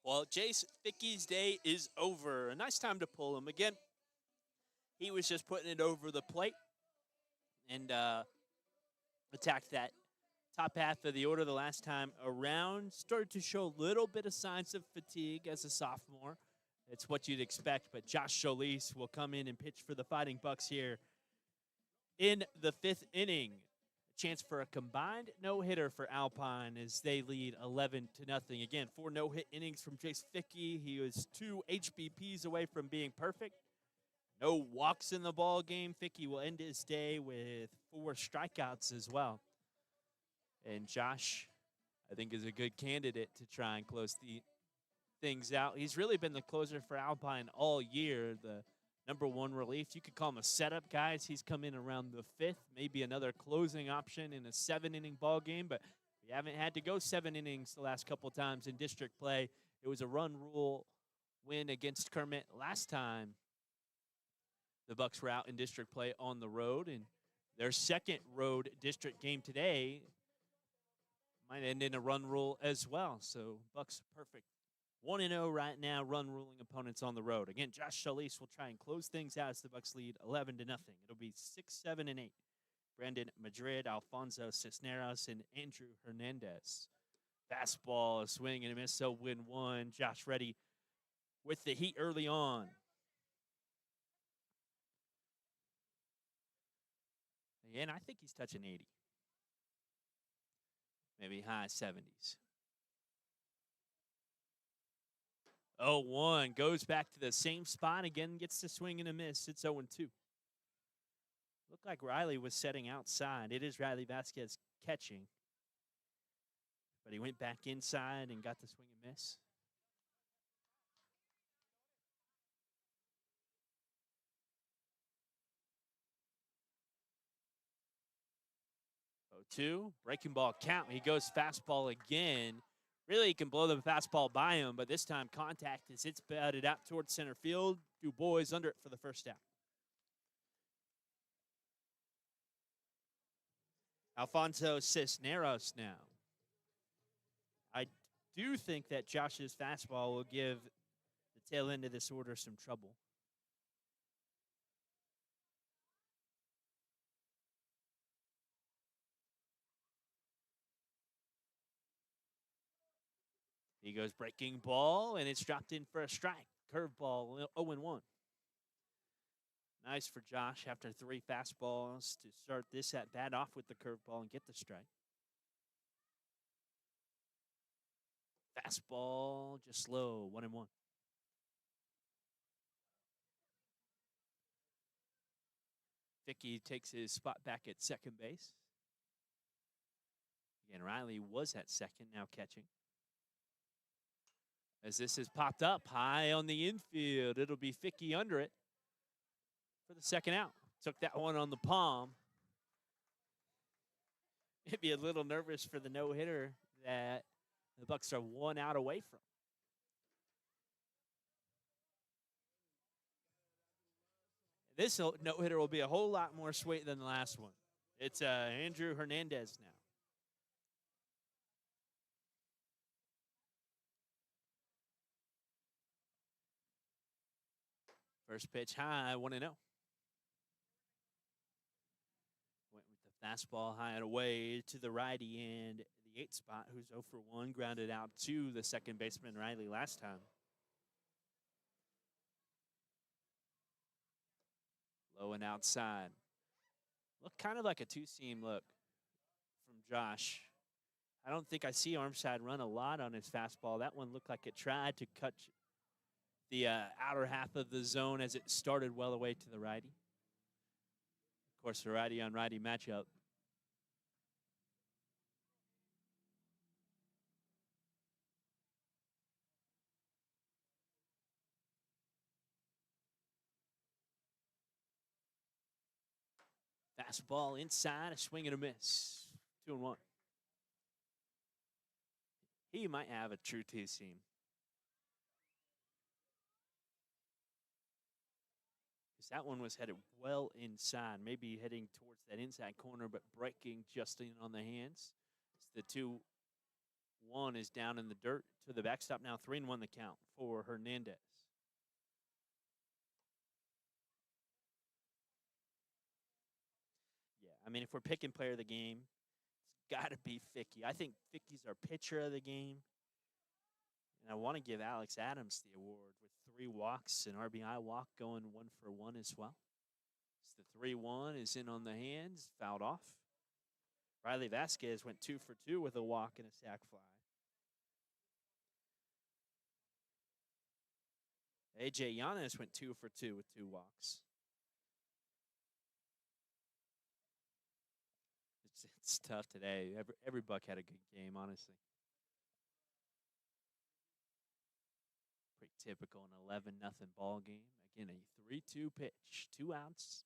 Well, Jace Fickey's day is over. A nice time to pull him. Again, he was just putting it over the plate and attacked that top half of the order the last time around. Started to show a little bit of signs of fatigue as a sophomore. It's what you'd expect, but Josh Solis will come in and pitch for the Fighting Bucks here in the 5th inning. Chance for a combined no-hitter for Alpine as they lead 11-0. Again, 4 no-hit innings from Jace Fickey. He was 2 HBPs away from being perfect. No walks in the ball game. Fickey will end his day with 4 strikeouts as well. And Josh, I think, is a good candidate to try and close the things out. He's really been the closer for Alpine all year, the number 1 relief. You could call him a setup guy as he's come in around the 5th. Maybe another closing option in a 7-inning ball game, but we haven't had to go 7 innings the last couple times in district play. It was a run rule win against Kermit last time the Bucks were out in district play on the road, and their second road district game today might end in a run rule as well. So Bucks perfect. 1-0 right now, run ruling opponents on the road. Again, Josh Solis will try and close things out as the Bucks lead 11-0. It'll be 6, 7, and 8. Brandon Madrid, Alfonso Cisneros, and Andrew Hernandez. Fastball, a swing and a miss, so win 1. Josh Reddy with the heat early on. Again, I think he's touching 80. maybe high 70s. 0-1 goes back to the same spot again, gets the swing and a miss. It's 0-2. Looked like Riley was setting outside. It is Riley Vasquez catching, but he went back inside and got the swing and miss. 0-2, breaking ball count. He goes fastball again. Really, he can blow the fastball by him, but this time contact as it's batted out towards center field. Du Bois under it for the first out. Alfonso Cisneros now. I do think that Josh's fastball will give the tail end of this order some trouble. He goes breaking ball, and it's dropped in for a strike. Curveball, 0-1. Nice for Josh after 3 fastballs to start this at bat off with the curveball and get the strike. Fastball just low, 1-1. Vicky takes his spot back at second base. Again, Riley was at second, now catching. As this has popped up high on the infield, it'll be Vicky under it for the second out. Took that one on the palm. Maybe a little nervous for the no-hitter that the Bucks are 1 out away from. This no-hitter will be a whole lot more sweet than the last one. It's Andrew Hernandez now. First pitch high, 1-0. Went with the fastball high and away to the righty and the 8th spot, who's 0 for 1, grounded out to the second baseman Riley last time. Low and outside. Looked kind of like a two-seam look from Josh. I don't think I see Armside run a lot on his fastball. That one looked like it tried to cut the outer half of the zone as it started well away to the righty. Of course, the righty-on-righty matchup. Fastball inside, a swing and a miss. 2-1. He might have a true two-seam. Because that one was headed well inside, maybe heading towards that inside corner, but breaking just in on the hands. The 2-1 is down in the dirt to the backstop now. 3-1 the count for Hernandez. Yeah, I mean, if we're picking player of the game, it's got to be Vicky. I think Vicky's our pitcher of the game. And I want to give Alex Adams the award with 3 walks, an RBI walk going 1 for 1 as well. So the 3-1 is in on the hands, fouled off. Riley Vasquez went 2 for 2 with a walk and a sac fly. AJ Yanez went 2 for 2 with 2 walks. It's tough today. Every Buck had a good game, honestly. Pretty typical, an 11-0 ball game. Again, a 3-2 pitch, 2 outs.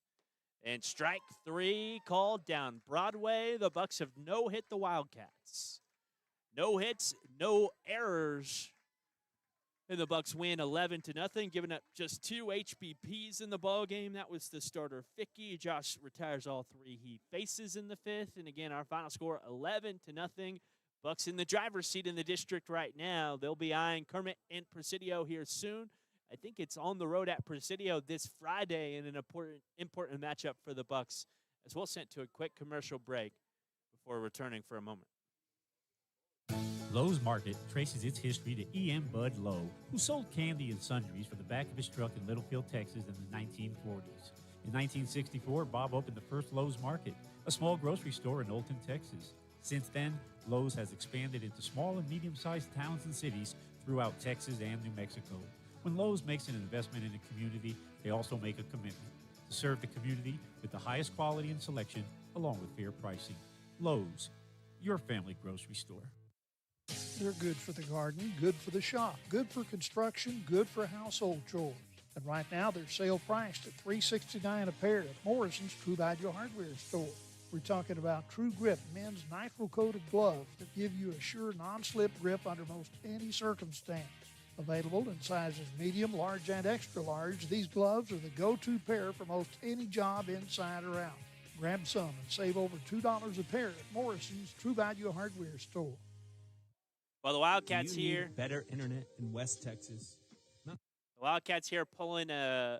And strike 3 called down Broadway. The Bucks have no-hit the Wildcats. No hits, no errors. And the Bucks win 11-0, giving up just 2 HBPs in the ball game. That was the starter, Vicky. Josh retires all 3 he faces in the 5th. And again, our final score, 11-0. Bucks in the driver's seat in the district right now. They'll be eyeing Kermit and Presidio here soon. I think it's on the road at Presidio this Friday in an important matchup for the Bucks, as we'll send to a quick commercial break before returning for a moment. Lowe's Market traces its history to E.M. Bud Lowe, who sold candy and sundries for the back of his truck in Littlefield, Texas in the 1940s. In 1964, Bob opened the first Lowe's Market, a small grocery store in Olton, Texas. Since then, Lowe's has expanded into small and medium-sized towns and cities throughout Texas and New Mexico. When Lowe's makes an investment in a community, they also make a commitment to serve the community with the highest quality and selection, along with fair pricing. Lowe's, your family grocery store. They're good for the garden, good for the shop, good for construction, good for household chores. And right now, they're sale priced at $3.69 a pair at Morrison's True Value Hardware store. We're talking about True Grip men's nitrile-coated gloves that give you a sure non-slip grip under most any circumstance. Available in sizes medium, large, and extra large, these gloves are the go-to pair for most any job inside or out. Grab some and save over $2 a pair at Morrison's True Value Hardware store. Well, the Wildcats Do you here. need better internet in West Texas? The Wildcats here pulling an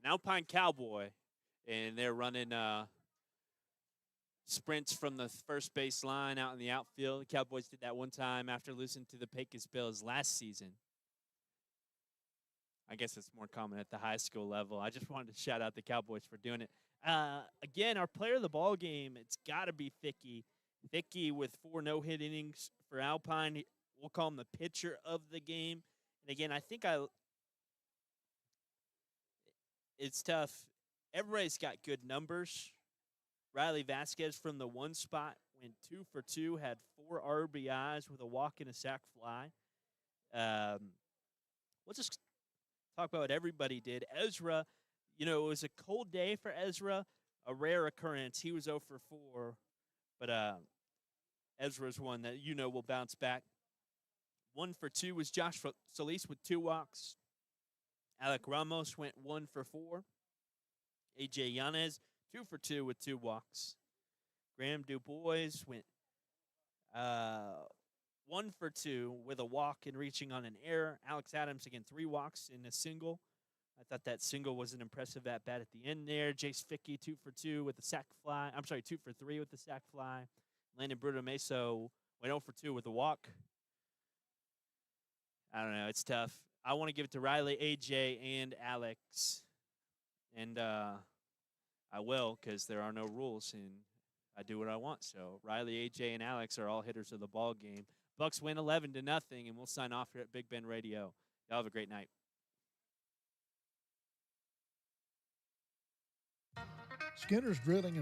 Alpine Cowboy, and they're running sprints from the first base line out in the outfield. The Cowboys did that one time after losing to the Pecos Bills last season. I guess it's more common at the high school level. I just wanted to shout out the Cowboys for doing it. Again, our player of the ball game, it's got to be Thicky. Thicky with 4 no-hit innings for Alpine. We'll call him the pitcher of the game. And again, I think it's tough. Everybody's got good numbers. Riley Vasquez from the 1 spot went 2 for 2, had 4 RBIs with a walk and a sac fly. We'll just talk about what everybody did. Ezra, it was a cold day for Ezra, a rare occurrence. He was 0 for 4, but Ezra's one that will bounce back. 1 for 2 was Josh Solis with 2 walks. Alec Ramos went 1 for 4. AJ Yanez, 2 for 2 with 2 walks. Graham DuBois went 1 for 2 with a walk and reaching on an error. Alex Adams, again, 3 walks in a single. I thought that single was an impressive at-bat at the end there. Jace Fickey, 2 for 2 with the sac fly. 2 for 3 with the sac fly. Landon Bruto Meso went 0 for 2 with a walk. I don't know. It's tough. I want to give it to Riley, AJ, and Alex. And I will, because there are no rules, and I do what I want. So Riley, AJ, and Alex are all hitters of the ball game. Bucks win 11-0, and we'll sign off here at Big Ben Radio. Y'all have a great night. Skinner's Drilling and